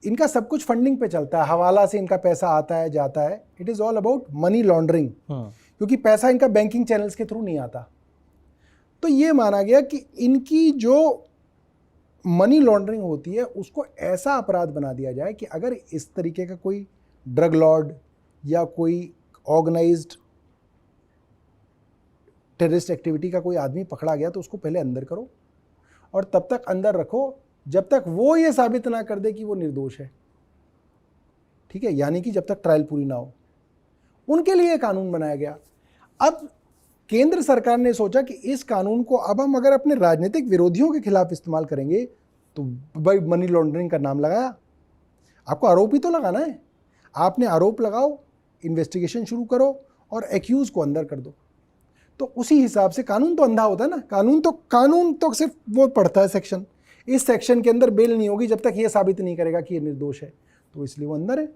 इनका सब कुछ फंडिंग पे चलता है, हवाला से इनका पैसा आता है जाता है। It is all about money laundering, क्योंकि पैसा इनका बैंकिंग चैनल्स के थ्रू नहीं आता। तो ये माना गया कि इनकी जो मनी लॉन्ड्रिंग होती है उसको ऐसा अपराध बना दिया जाए कि अगर इस तरीके का कोई ड्रग लॉर्ड या कोई ऑर्गेनाइज्ड टेररिस्ट एक्टिविटी का कोई आदमी पकड़ा गया तो उसको पहले अंदर करो, और तब तक अंदर रखो जब तक वो ये साबित ना कर दे कि वो निर्दोष है, ठीक है, यानी कि जब तक ट्रायल पूरी ना हो। उनके लिए कानून बनाया गया। अब केंद्र सरकार ने सोचा कि इस कानून को अब हम अगर अपने राजनीतिक विरोधियों के खिलाफ इस्तेमाल करेंगे तो भाई मनी लॉन्ड्रिंग का नाम लगाया, आपको आरोप ही तो लगाना है, आपने आरोप लगाओ, इन्वेस्टिगेशन शुरू करो और एक्यूज को अंदर कर दो। तो उसी हिसाब से कानून तो अंधा होता है ना, कानून तो सिर्फ वो पढ़ता है सेक्शन, इस सेक्शन के अंदर बेल नहीं होगी जब तक ये साबित नहीं करेगा कि ये निर्दोष है, तो इसलिए वो अंदर है।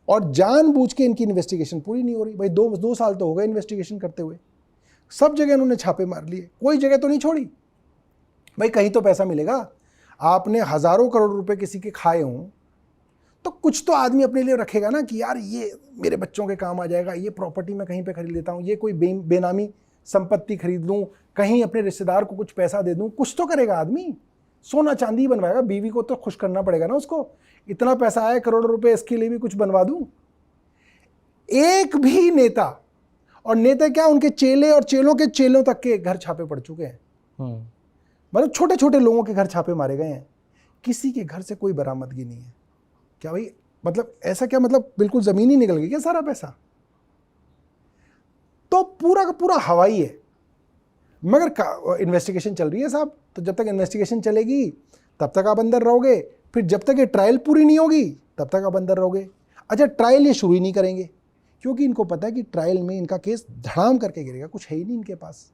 और जानबूझ के इनकी इन्वेस्टिगेशन पूरी नहीं हो रही। भाई 2 साल तो हो गए इन्वेस्टिगेशन करते हुए, सब जगह इन्होंने छापे मार लिए, कोई जगह तो नहीं छोड़ी। भाई कहीं तो पैसा मिलेगा। आपने हजारों करोड़ रुपए किसी के खाए हों तो कुछ तो आदमी अपने लिए रखेगा ना कि यार ये मेरे बच्चों के काम आ जाएगा, ये प्रॉपर्टी मैं कहीं पे खरीद लेता हूँ, ये कोई बेनामी संपत्ति खरीद लूँ, कहीं अपने रिश्तेदार को कुछ पैसा दे दूँ, कुछ तो करेगा आदमी। सोना चांदी बनवाएगा, बीवी को तो खुश करना पड़ेगा ना उसको। इतना पैसा आया करोड़ों रुपए, इसके लिए भी कुछ बनवा दूँ। एक भी नेता, और नेता क्या, उनके चेले और चेलों के चेलों तक के घर छापे पड़ चुके हैं। मतलब छोटे छोटे लोगों के घर छापे मारे गए हैं, किसी के घर से कोई बरामदगी नहीं है। क्या भाई मतलब ऐसा क्या, मतलब बिल्कुल जमीन ही निकल गई क्या सारा पैसा? तो पूरा का पूरा हवाई है। मगर इन्वेस्टिगेशन चल रही है साहब, तो जब तक इन्वेस्टिगेशन चलेगी तब तक आप अंदर रहोगे, फिर जब तक ये ट्रायल पूरी नहीं होगी तब तक आप अंदर रहोगे। अच्छा, ट्रायल ये शुरू ही नहीं करेंगे क्योंकि इनको पता है कि ट्रायल में इनका केस धड़ाम करके गिरेगा, कुछ है ही नहीं इनके पास।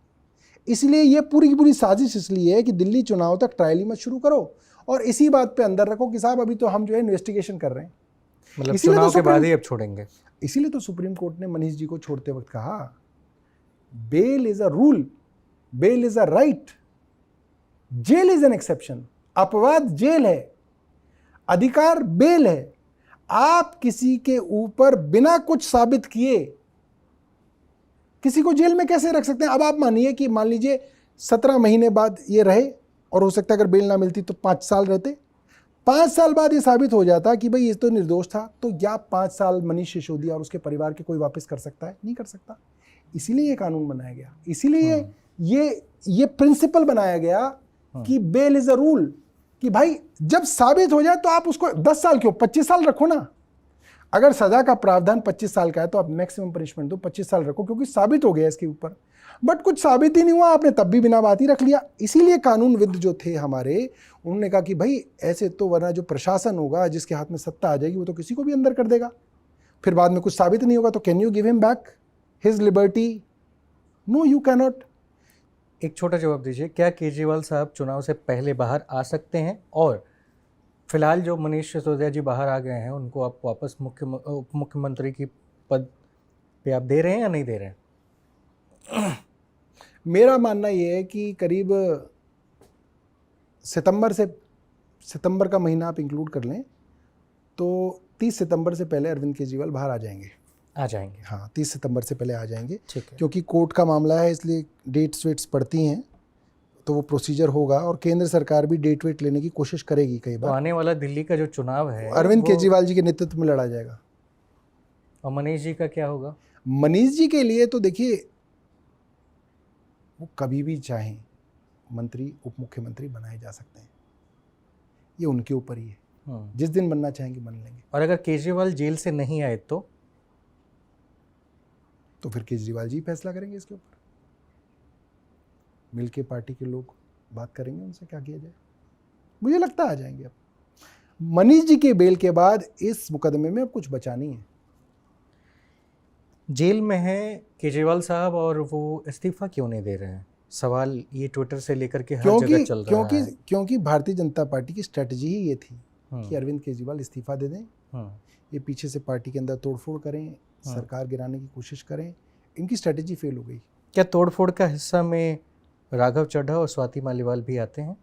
इसलिए ये पूरी की पूरी साजिश इसलिए है कि दिल्ली चुनाव तक ट्रायल ही मत शुरू करो और इसी बात पे अंदर रखो कि साहब अभी तो हम जो है इन्वेस्टिगेशन कर रहे हैं, मतलब चुनाव के बाद ही अब छोड़ेंगे। इसीलिए तो सुप्रीम कोर्ट ने मनीष जी को छोड़ते वक्त कहा bail is a rule, bail is a right, jail is an exception. अपवाद जेल है, अधिकार बेल है। आप किसी के ऊपर बिना कुछ साबित किए किसी को जेल में कैसे रख सकते हैं? अब आप मानिए कि मान लीजिए 17 महीने बाद ये रहे और हो सकता है अगर बेल ना मिलती तो 5 साल रहते। 5 साल बाद ये साबित हो जाता कि भाई ये तो निर्दोष था, तो क्या 5 साल मनीष सिसोदिया और उसके परिवार के कोई वापस कर सकता है? नहीं कर सकता। इसीलिए ये कानून बनाया गया, इसीलिए ये प्रिंसिपल बनाया गया कि बेल इज अ रूल, कि भाई जब साबित हो जाए तो आप उसको 10 साल क्यों, 25 साल रखो ना। अगर सजा का प्रावधान 25 साल का है तो आप मैक्सिमम पनिशमेंट दो, 25 साल रखो, क्योंकि साबित हो गया इसके ऊपर। बट कुछ साबित ही नहीं हुआ, आपने तब भी बिना बात ही रख लिया। इसीलिए कानूनविद जो थे हमारे, उन्होंने कहा कि भाई ऐसे तो वरना जो प्रशासन होगा जिसके हाथ में सत्ता आ जाएगी वो तो किसी को भी अंदर कर देगा, फिर बाद में कुछ साबित नहीं होगा तो can you give him back his liberty? No, you can not. एक छोटा जवाब दीजिए, क्या केजरीवाल साहब चुनाव से पहले बाहर आ सकते हैं? और फिलहाल जो मनीष सिसोदिया जी बाहर आ गए हैं उनको आप वापस उप मुख्यमंत्री की पद पे आप दे रहे हैं या नहीं दे रहे हैं? मेरा मानना ये है कि करीब सितंबर का महीना आप इंक्लूड कर लें तो 30 सितंबर से पहले अरविंद केजरीवाल बाहर आ जाएंगे। हाँ, 30 सितंबर से पहले आ जाएंगे, क्योंकि कोर्ट का मामला है इसलिए डेट्स वेट्स पड़ती हैं, तो वो प्रोसीजर होगा और केंद्र सरकार भी डेट वेट लेने की कोशिश करेगी कई बार। तो आने वाला दिल्ली का जो चुनाव है अरविंद केजरीवाल जी के नेतृत्व में लड़ा जाएगा। और मनीष जी का क्या होगा? मनीष जी के लिए तो देखिए, वो कभी भी चाहें मंत्री उप मुख्यमंत्री बनाए जा सकते हैं, ये उनके ऊपर ही है। जिस दिन बनना चाहेंगे बन लेंगे। और अगर केजरीवाल जेल से नहीं आए तो फिर केजरीवाल जी फैसला करेंगे इसके ऊपर। मिलके पार्टी के लोग बात करेंगे उनसे क्या किया जाए। मुझे लगता है आ जाएंगे। अब मनीष जी के बेल के बाद इस मुकदमे में अब कुछ बचा नहीं है। जेल में है केजरीवाल साहब और वो इस्तीफा क्यों नहीं दे रहे हैं? सवाल ये ट्विटर से लेकर के हर जगह चल रहा है। क्योंकि भारतीय जनता पार्टी की स्ट्रेटजी ही ये थी कि अरविंद केजरीवाल इस्तीफा दे दें, ये पीछे से पार्टी के अंदर तोड़फोड़ करें, सरकार गिराने की कोशिश करें। इनकी स्ट्रेटजी फेल हो गई। क्या तोड़फोड़ का हिस्सा में राघव चड्ढा और स्वाति मालीवाल भी आते हैं?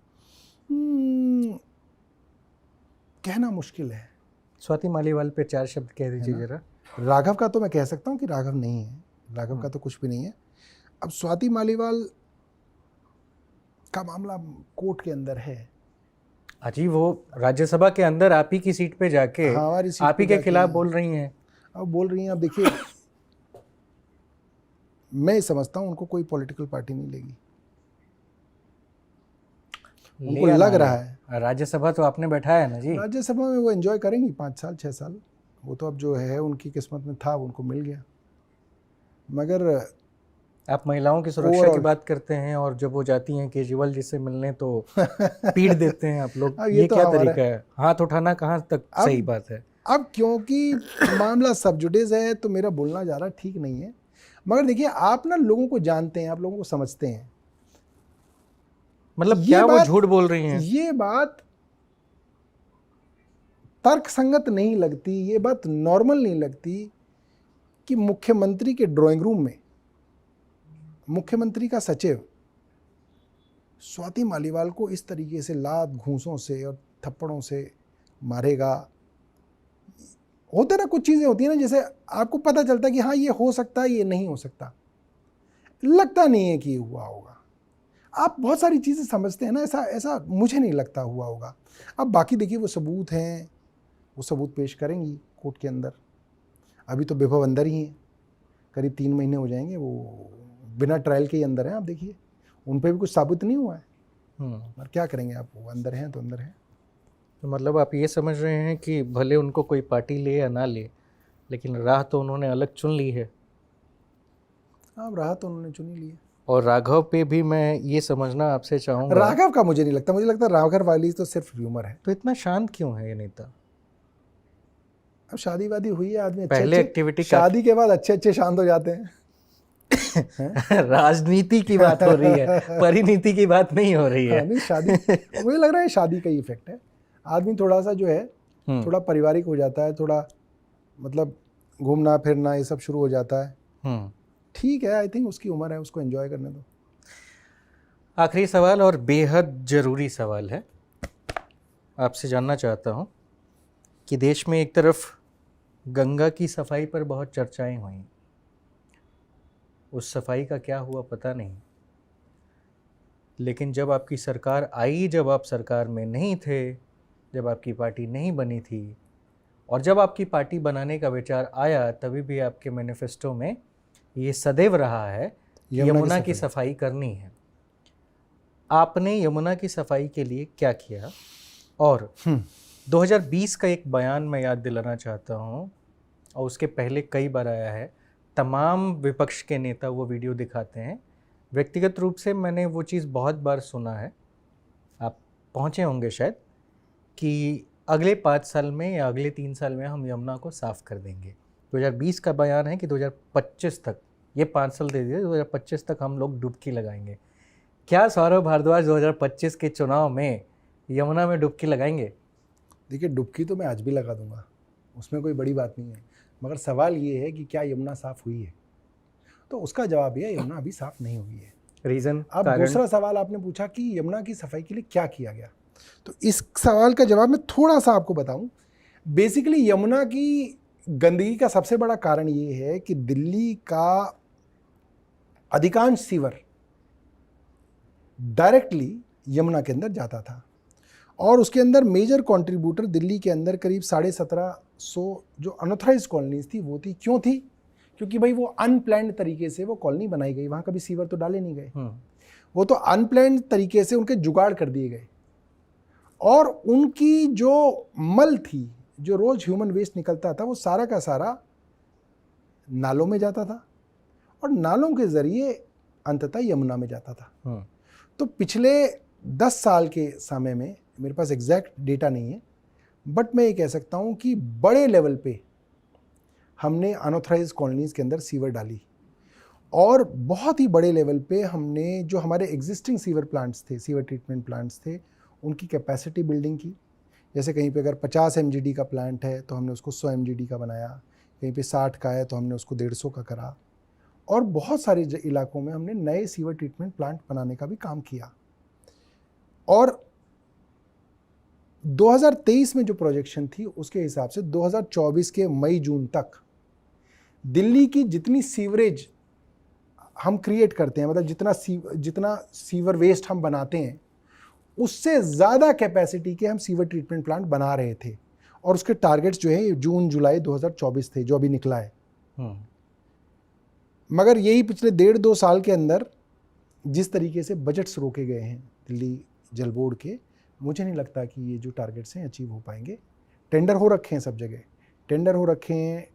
कहना मुश्किल है। स्वाति मालीवाल पे 4 शब्द कह दीजिए जरा। राघव का तो मैं कह सकता हूँ कि राघव नहीं है, राघव का तो कुछ भी नहीं है। अब स्वाति मालीवाल का मामला कोर्ट के अंदर है। अजी वो राज्यसभा के अंदर आप ही की सीट पे जाके आप ही के खिलाफ बोल रही हैं। अब बोल रही हैं, अब देखिए मैं समझता हूँ उनको कोई पॉलिटिकल पार्टी नहीं लेगी, उनको लग रहा है। राज्यसभा तो आपने बैठाया है ना जी। राज्यसभा में वो एंजॉय करेंगी 5 साल 6 साल, वो तो अब जो है उनकी किस्मत में था उनको मिल गया। मगर आप महिलाओं की सुरक्षा की बात करते हैं और जब वो जाती हैं केजरीवाल जी से मिलने तो पीट देते हैं आप लोग। ये तो क्या तरीका है? हाथ उठाना कहाँ तक सही बात है? अब क्योंकि मामला सब जुडिस है तो मेरा बोलना ज़्यादा ठीक नहीं है। मगर देखिए, आप ना लोगों को जानते हैं, आप लोगों को समझते हैं। मतलब ये क्या वो बात- झूठ बोल रही हैं? ये बात तर्क संगत नहीं लगती, ये बात नॉर्मल नहीं लगती कि मुख्यमंत्री के ड्राइंग रूम में मुख्यमंत्री का सचिव स्वाति मालीवाल को इस तरीके से लात घूंसों से और थप्पड़ों से मारेगा। होते ना कुछ चीज़ें होती हैं ना, जैसे आपको पता चलता है कि हाँ ये हो सकता है, ये नहीं हो सकता, लगता नहीं है कि ये हुआ होगा। आप बहुत सारी चीज़ें समझते हैं ना, ऐसा ऐसा मुझे नहीं लगता हुआ होगा। अब बाकी देखिए वो सबूत हैं, वो सबूत पेश करेंगी कोर्ट के अंदर। अभी तो विभव अंदर ही हैं, करीब 3 महीने हो जाएंगे वो बिना ट्रायल के ही अंदर हैं। आप देखिए उन पर भी कुछ साबित नहीं हुआ है, और क्या करेंगे आप, वो अंदर हैं तो अंदर हैं। तो मतलब आप ये समझ रहे हैं कि भले उनको कोई पार्टी ले या ना ले, लेकिन राह तो उन्होंने अलग चुन ली है। अब राह तो उन्होंने चुनी ली है। और राघव पे भी मैं ये समझना आपसे चाहूँगा, राघव का मुझे नहीं लगता, मुझे लगता है राघव वाली तो सिर्फ ह्यूमर है। तो इतना शांत क्यों है ये नेता? अब शादी वादी हुई है, आदमी पहले अच्छे एक्टिविटी शादी के बाद अच्छे शांत हो जाते हैं। राजनीति की बात हो रही है, परिनीति की बात नहीं हो रही है। हाँ, नहीं शादी मुझे लग रहा है शादी का ही इफेक्ट है। आदमी थोड़ा सा जो है थोड़ा पारिवारिक हो जाता है, थोड़ा मतलब घूमना फिरना ये सब शुरू हो जाता है। ठीक है, आई थिंक उसकी उम्र है, उसको एंजॉय करने दो। आखिरी सवाल और बेहद ज़रूरी सवाल है, आपसे जानना चाहता हूँ कि देश में एक तरफ गंगा की सफाई पर बहुत चर्चाएं हुई, उस सफाई का क्या हुआ पता नहीं, लेकिन जब आपकी सरकार आई, जब आप सरकार में नहीं थे, जब आपकी पार्टी नहीं बनी थी, और जब आपकी पार्टी बनाने का विचार आया, तभी भी आपके मैनिफेस्टो में ये सदैव रहा है कि यमुना की सफाई करनी है। आपने यमुना की सफाई के लिए क्या किया? और 2020 का एक बयान मैं याद दिलाना चाहता हूँ, और उसके पहले कई बार आया है, तमाम विपक्ष के नेता वो वीडियो दिखाते हैं। व्यक्तिगत रूप से मैंने वो चीज़ बहुत बार सुना है, आप पहुँचे होंगे शायद, कि अगले 5 साल में या अगले 3 साल में हम यमुना को साफ़ कर देंगे। 2020 का बयान है कि 2025 तक, ये 5 साल दे दिए, 2025 तक हम लोग डुबकी लगाएंगे। क्या सौरभ भारद्वाज 2025 के चुनाव में यमुना में डुबकी लगाएंगे? देखिए डुबकी तो मैं आज भी लगा दूंगा, उसमें कोई बड़ी बात नहीं है, मगर सवाल ये है कि क्या यमुना साफ़ हुई है? तो उसका जवाब ये है, यमुना अभी साफ़ नहीं हुई है। रीज़न? अब दूसरा सवाल आपने पूछा कि यमुना की सफाई के लिए क्या किया गया, तो इस सवाल का जवाब मैं थोड़ा सा आपको बताऊं। बेसिकली यमुना की गंदगी का सबसे बड़ा कारण ये है कि दिल्ली का अधिकांश सीवर डायरेक्टली यमुना के अंदर जाता था, और उसके अंदर मेजर कंट्रीब्यूटर दिल्ली के अंदर करीब 1750 जो अनऑथराइज्ड कॉलोनीज थी वो थी। क्यों थी? क्योंकि भाई वो अनप्लान्ड तरीके से वो कॉलोनी बनाई गई, वहाँ कभी सीवर तो डाले नहीं गए, वो तो अनप्लान्ड तरीके से उनके जुगाड़ कर दिए गए, और उनकी जो मल थी, जो रोज ह्यूमन वेस्ट निकलता था, वो सारा का सारा नालों में जाता था, और नालों के जरिए अंततः यमुना में जाता था। तो पिछले 10 साल के समय में, मेरे पास एग्जैक्ट डेटा नहीं है, बट मैं ये कह सकता हूँ कि बड़े लेवल पे हमने अनऑथराइज्ड कॉलोनीज के अंदर सीवर डाली, और बहुत ही बड़े लेवल पे हमने जो हमारे एग्जिस्टिंग सीवर प्लांट्स थे, सीवर ट्रीटमेंट प्लांट्स थे, उनकी कैपेसिटी बिल्डिंग की। जैसे कहीं पे अगर 50 MGD का प्लांट है तो हमने उसको 100 MGD का बनाया, कहीं पे 60 का है तो हमने उसको 150 का करा, और बहुत सारे इलाकों में हमने नए सीवर ट्रीटमेंट प्लांट बनाने का भी काम किया। और 2023 में जो प्रोजेक्शन थी उसके हिसाब से 2024 के मई जून तक दिल्ली की जितनी सीवरेज हम क्रिएट करते हैं, मतलब जितना सीवर वेस्ट हम बनाते हैं, उससे ज़्यादा कैपेसिटी के हम सीवर ट्रीटमेंट प्लांट बना रहे थे, और उसके टारगेट्स जो है जून जुलाई 2024 थे, जो अभी निकला है। मगर यही पिछले 1.5-2 साल के अंदर जिस तरीके से बजट्स रोके गए हैं दिल्ली जल बोर्ड के, मुझे नहीं लगता कि ये जो टारगेट्स हैं अचीव हो पाएंगे। टेंडर हो रखे हैं, सब जगह टेंडर हो रखे हैं,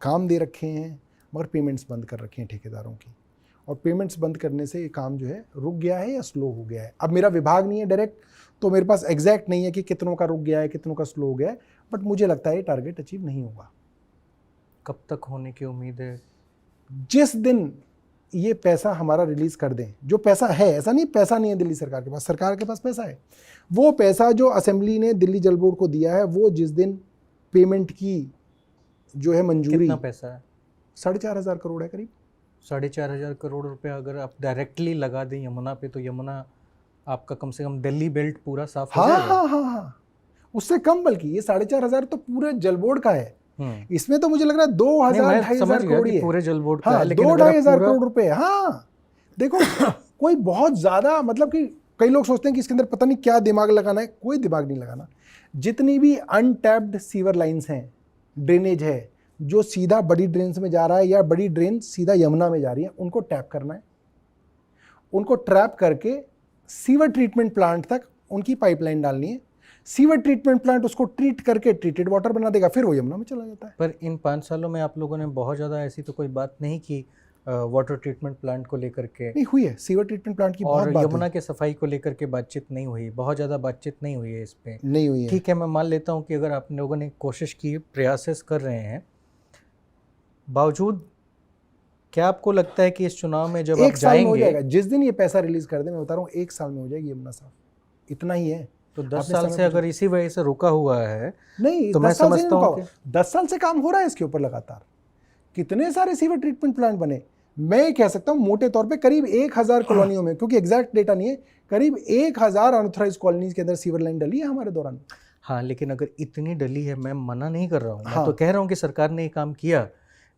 काम दे रखे हैं, मगर पेमेंट्स बंद कर रखे हैं ठेकेदारों की, और पेमेंट्स बंद करने से ये काम जो है रुक गया है या स्लो हो गया है। अब मेरा विभाग नहीं है डायरेक्ट, तो मेरे पास एग्जैक्ट नहीं है कि कितनों का रुक गया है, कितनों का स्लो हो गया है, बट मुझे लगता है ये टारगेट अचीव नहीं होगा। कब तक होने की उम्मीद है? जिस दिन ये पैसा हमारा रिलीज कर दें, जो पैसा है, ऐसा नहीं पैसा नहीं है दिल्ली सरकार के पास, सरकार के पास पैसा है, वो पैसा जो असेंबली ने दिल्ली जल बोर्ड को दिया है, वो जिस दिन पेमेंट की जो है मंजूरी, कितना पैसा है? 4,500 करोड़ है करीब। 4,500 करोड़ रुपए अगर आप डायरेक्टली लगा दें यमुना पे, तो यमुना आपका कम से कम दिल्ली बेल्ट पूरा साफ हो हाँ जाएगा। हाँ हाँ हाँ, उससे कम, बल्कि ये 4,500 तो पूरे जल बोर्ड का है। इसमें तो मुझे लग रहा है 2,000-2,500 करोड़ है पूरे जल बोर्ड का हाँ, है, लेकिन 2,000-2,500 करोड़ रुपए। हाँ देखो कोई बहुत ज्यादा, मतलब कि कई लोग सोचते हैं कि इसके अंदर पता नहीं क्या दिमाग लगाना है, कोई दिमाग नहीं लगाना। जितनी भी अनटैप्ड सीवर लाइंस हैं, ड्रेनेज है जो सीधा बड़ी ड्रेन्स में जा रहा है या बड़ी ड्रेन सीधा यमुना में जा रही है, उनको टैप करना है, उनको ट्रैप करके सीवर ट्रीटमेंट प्लांट तक उनकी पाइपलाइन डालनी है। सीवर ट्रीटमेंट प्लांट उसको ट्रीट करके ट्रीटेड वाटर बना देगा, फिर वो यमुना में चला जाता है। पर इन 5 सालों में आप लोगों ने बहुत ज़्यादा ऐसी तो कोई बात नहीं की वाटर ट्रीटमेंट प्लांट को लेकर के? नहीं हुई है, सीवर ट्रीटमेंट प्लांट की बहुत और बात यमुना के सफाई को लेकर के बातचीत नहीं हुई, बहुत ज़्यादा बातचीत नहीं हुई है इस पे? नहीं हुई है। ठीक है, मैं मान लेता हूँ कि अगर आप लोगों ने कोशिश की, प्रयासेस कर रहे हैं, बावजूद क्या आपको लगता है कि इस चुनाव में जब आप एक साल में हो जाएंगे जाएगा, जिस दिन ये पैसा रिलीज कर दे, मैं बता रहा हूँ 1 साल में हो जाएगी यमुना साफ, इतना ही है। तो 10 साल से अगर इसी वजह से रुका हुआ है, नहीं तो मैं समझता हूँ कि 10 साल से काम हो रहा है इसके ऊपर लगातार। कितने सारे सीवर ट्रीटमेंट प्लांट बने, मैं कह सकता हूँ मोटे तौर पे करीब 1,000 कॉलोनियों में, क्योंकि एग्जैक्ट डेटा नहीं है, करीब 1,000 अनऑथराइज्ड कॉलोनीज के अंदर सीवर लाइन डली है हमारे दौरान। हाँ, लेकिन अगर इतनी डली है, मैं मना नहीं कर रहा हूँ, हाँ। मैं तो कह रहा हूँ कि सरकार ने ये काम किया,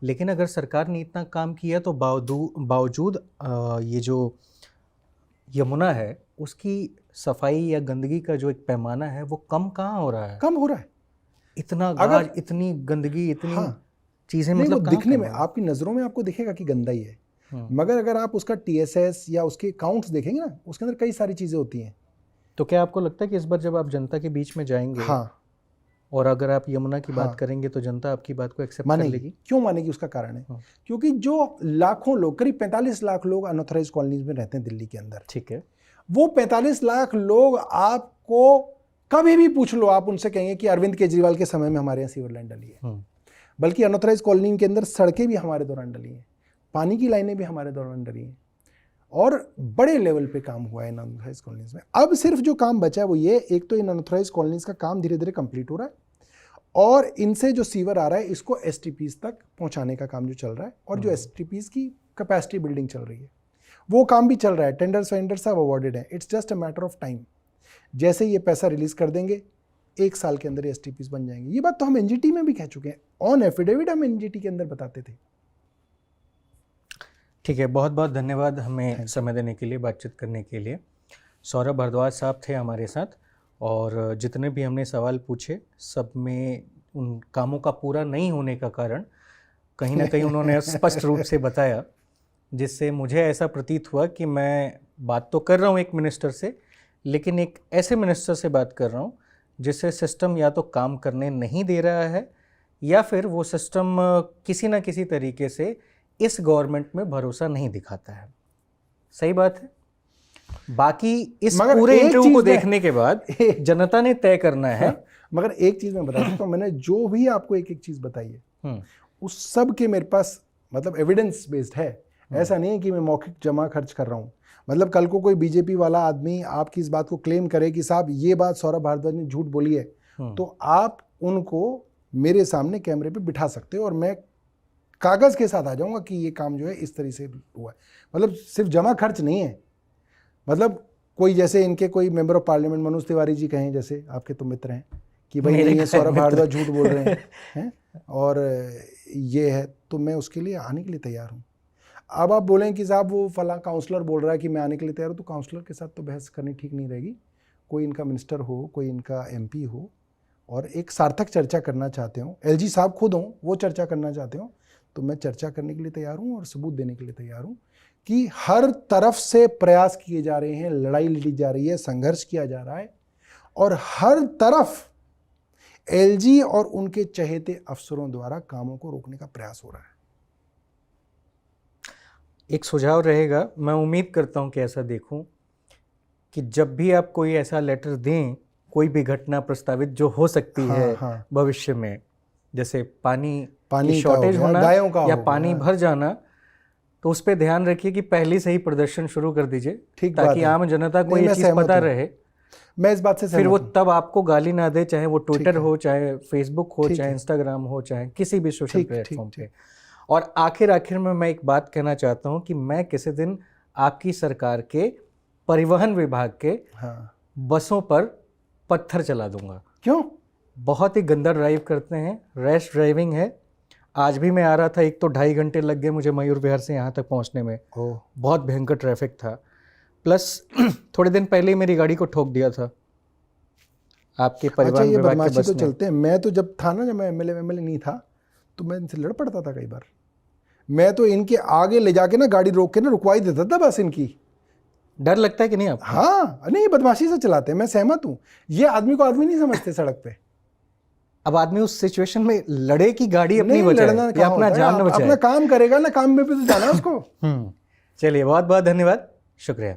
लेकिन अगर सरकार ने इतना काम किया तो बावजूद ये जो यमुना है उसकी सफाई या गंदगी का जो एक पैमाना है वो कम कहाँ हो रहा है? कम हो रहा है। इतना गाज, इतनी गंदगी, इतनी चीजें, नहीं, मतलब वो दिखने में, आपकी नजरों में आपको दिखेगा कि गंदा ही है, मगर अगर आप उसका TSS या उसके काउंट्स देखेंगे ना, उसके अंदर कई सारी चीजें होती हैं। तो क्या आपको लगता है कि इस बार जब आप जनता के बीच में जाएंगे, हाँ, और अगर आप यमुना की बात हाँ, करेंगे, तो जनता आपकी बात को एक्सेप्ट कर लेगी? क्यों मानेगी? उसका कारण है क्योंकि जो लाखों लोग, करीब 45 लाख लोग अनऑथराइज्ड कॉलोनीज में रहते हैं दिल्ली के अंदर, ठीक है, वो 45 लाख लोग आपको कभी भी पूछ लो, आप उनसे कहेंगे कि अरविंद केजरीवाल के समय में हमारे यहाँ सीवर लाइन डली है। बल्कि अनऑथराइज्ड कॉलोनी के अंदर सड़कें भी हमारे दौरान डली हैं, पानी की लाइनें भी हमारे दौरान डली हैं, और बड़े लेवल पे काम हुआ है इन अनऑथराइज्ड कॉलोनीज में। अब सिर्फ जो काम बचा है वो ये, एक तो इन अनऑथराइज्ड कॉलोनीज का काम धीरे धीरे कंप्लीट हो रहा है, और इनसे जो सीवर आ रहा है इसको STPs तक पहुंचाने का काम जो चल रहा है, और जो STPs की कैपेसिटी बिल्डिंग चल रही है वो काम भी चल रहा है। टेंडर्स वेंडर्स सब अवॉर्डेड हैं, it's just a matter of time. जैसे ये पैसा रिलीज कर देंगे, 1 साल के अंदर STPs बन जाएंगे। ये बात तो हम NGT में भी कह चुके हैं, ऑन एफिडेविट हम NGT के अंदर बताते थे। ठीक है, बहुत बहुत धन्यवाद हमें समय देने के लिए, बातचीत करने के लिए। सौरभ भारद्वाज साहब थे हमारे साथ, और जितने भी हमने सवाल पूछे सब में उन कामों का पूरा नहीं होने का कारण कहीं ना कहीं उन्होंने स्पष्ट रूप से बताया, जिससे मुझे ऐसा प्रतीत हुआ कि मैं बात तो कर रहा हूँ एक मिनिस्टर से, लेकिन एक ऐसे मिनिस्टर से बात कर रहा हूँ जिससे सिस्टम या तो काम करने नहीं दे रहा है, या फिर वो सिस्टम किसी ना किसी तरीके से इस गवर्नमेंट में भरोसा नहीं दिखाता है। सही बात है। बाकी इस पूरे इंटरव्यू को देखने के बाद जनता ने तय करना है। मगर एक चीज मैं बता सकता हूँ, मैंने जो भी आपको एक एक चीज बताई है उस सब के मेरे पास मतलब एविडेंस बेस्ड है। ऐसा नहीं है कि मैं मौखिक जमा खर्च कर रहा हूँ। मतलब कल को कोई बीजेपी वाला आदमी आपकी इस बात को क्लेम करे कि साहब ये बात सौरभ भारद्वाज ने झूठ बोली है, तो आप उनको मेरे सामने कैमरे पे बिठा सकते हो और मैं कागज के साथ आ जाऊंगा कि ये काम जो है इस तरह से हुआ है। मतलब सिर्फ जमा खर्च नहीं है। मतलब कोई जैसे इनके कोई member of parliament Manoj Tiwari ji कहें, जैसे आपके तो मित्र हैं, कि भाई नहीं, ये सौरभ भारद्वाज झूठ बोल रहे हैं और ये है, तो मैं उसके लिए आने के लिए तैयार हूँ। अब आप बोलें कि साहब वो फला काउंसलर बोल रहा है कि मैं आने के लिए तैयार हूँ, तो काउंसलर के साथ तो बहस करनी ठीक नहीं रहेगी। कोई इनका मिनिस्टर हो, कोई इनका MP हो और एक सार्थक चर्चा करना चाहते हो, LG साहब खुद हों, वो चर्चा करना चाहते हो, तो मैं चर्चा करने के लिए तैयार हूँ और सबूत देने के लिए तैयार हूँ कि हर तरफ से प्रयास किए जा रहे हैं, लड़ाई लड़ी जा रही है, संघर्ष किया जा रहा है और हर तरफ LG और उनके चहेते अफसरों द्वारा कामों को रोकने का प्रयास हो रहा है। एक सुझाव रहेगा, मैं उम्मीद करता हूं कि ऐसा देखूं कि जब भी आप कोई ऐसा लेटर दें, कोई भी घटना प्रस्तावित जो हो सकती है भविष्य में, जैसे पानी की शॉर्टेज होना या पानी भर जाना, तो उस पर ध्यान रखिए कि पहले से ही प्रदर्शन शुरू कर दीजिए, ठीक बात ताकि है। आम जनता को नहीं, ये मैं चीज़ सहमत पता हूँ। रहे, मैं इस बात से फिर वो सहमत हूँ। तब आपको गाली ना दे, चाहे वो ट्विटर है। हो, चाहे फेसबुक हो, ठीक चाहे है। इंस्टाग्राम हो, चाहे किसी भी सोशल ठीक प्लेटफॉर्म ठीक पे। और आखिर में मैं एक बात कहना चाहता हूँ कि मैं किसी दिन आपकी सरकार के परिवहन विभाग के हाँ। बसों पर पत्थर चला दूंगा। क्यों? बहुत ही गंदा ड्राइव करते हैं, रैश ड्राइविंग है। आज भी मैं आ रहा था, एक तो 2.5 घंटे लग गए मुझे मयूर विहार से यहाँ तक पहुँचने में। ओह, बहुत भयंकर ट्रैफिक था। प्लस थोड़े दिन पहले ही मेरी गाड़ी को ठोक दिया था आपके अच्छा, परिवहन ये विभाग के बदमाशी बस तो ने। चलते हैं। मैं तो जब था ना, जब मैं एमएलए नहीं था, तो मैं इनसे लड़ पड़ता था कई बार। मैं तो इनके आगे ले जाके ना गाड़ी रोक के ना रुकवाई देता था बस इनकी। डर लगता है कि नहीं आपको? हाँ, नहीं, बदमाशी से चलाते हैं, मैं सहमत हूँ। ये आदमी को आदमी नहीं समझते सड़क पे। अब आदमी उस सिचुएशन में लड़े कि गाड़ी अपनी नहीं, बचाए लड़ना या कहाँ अपना होता है? जान न अपना बचाए। काम करेगा ना, काम में भी तो जाना है उसको। चलिए, बहुत बहुत धन्यवाद, शुक्रिया।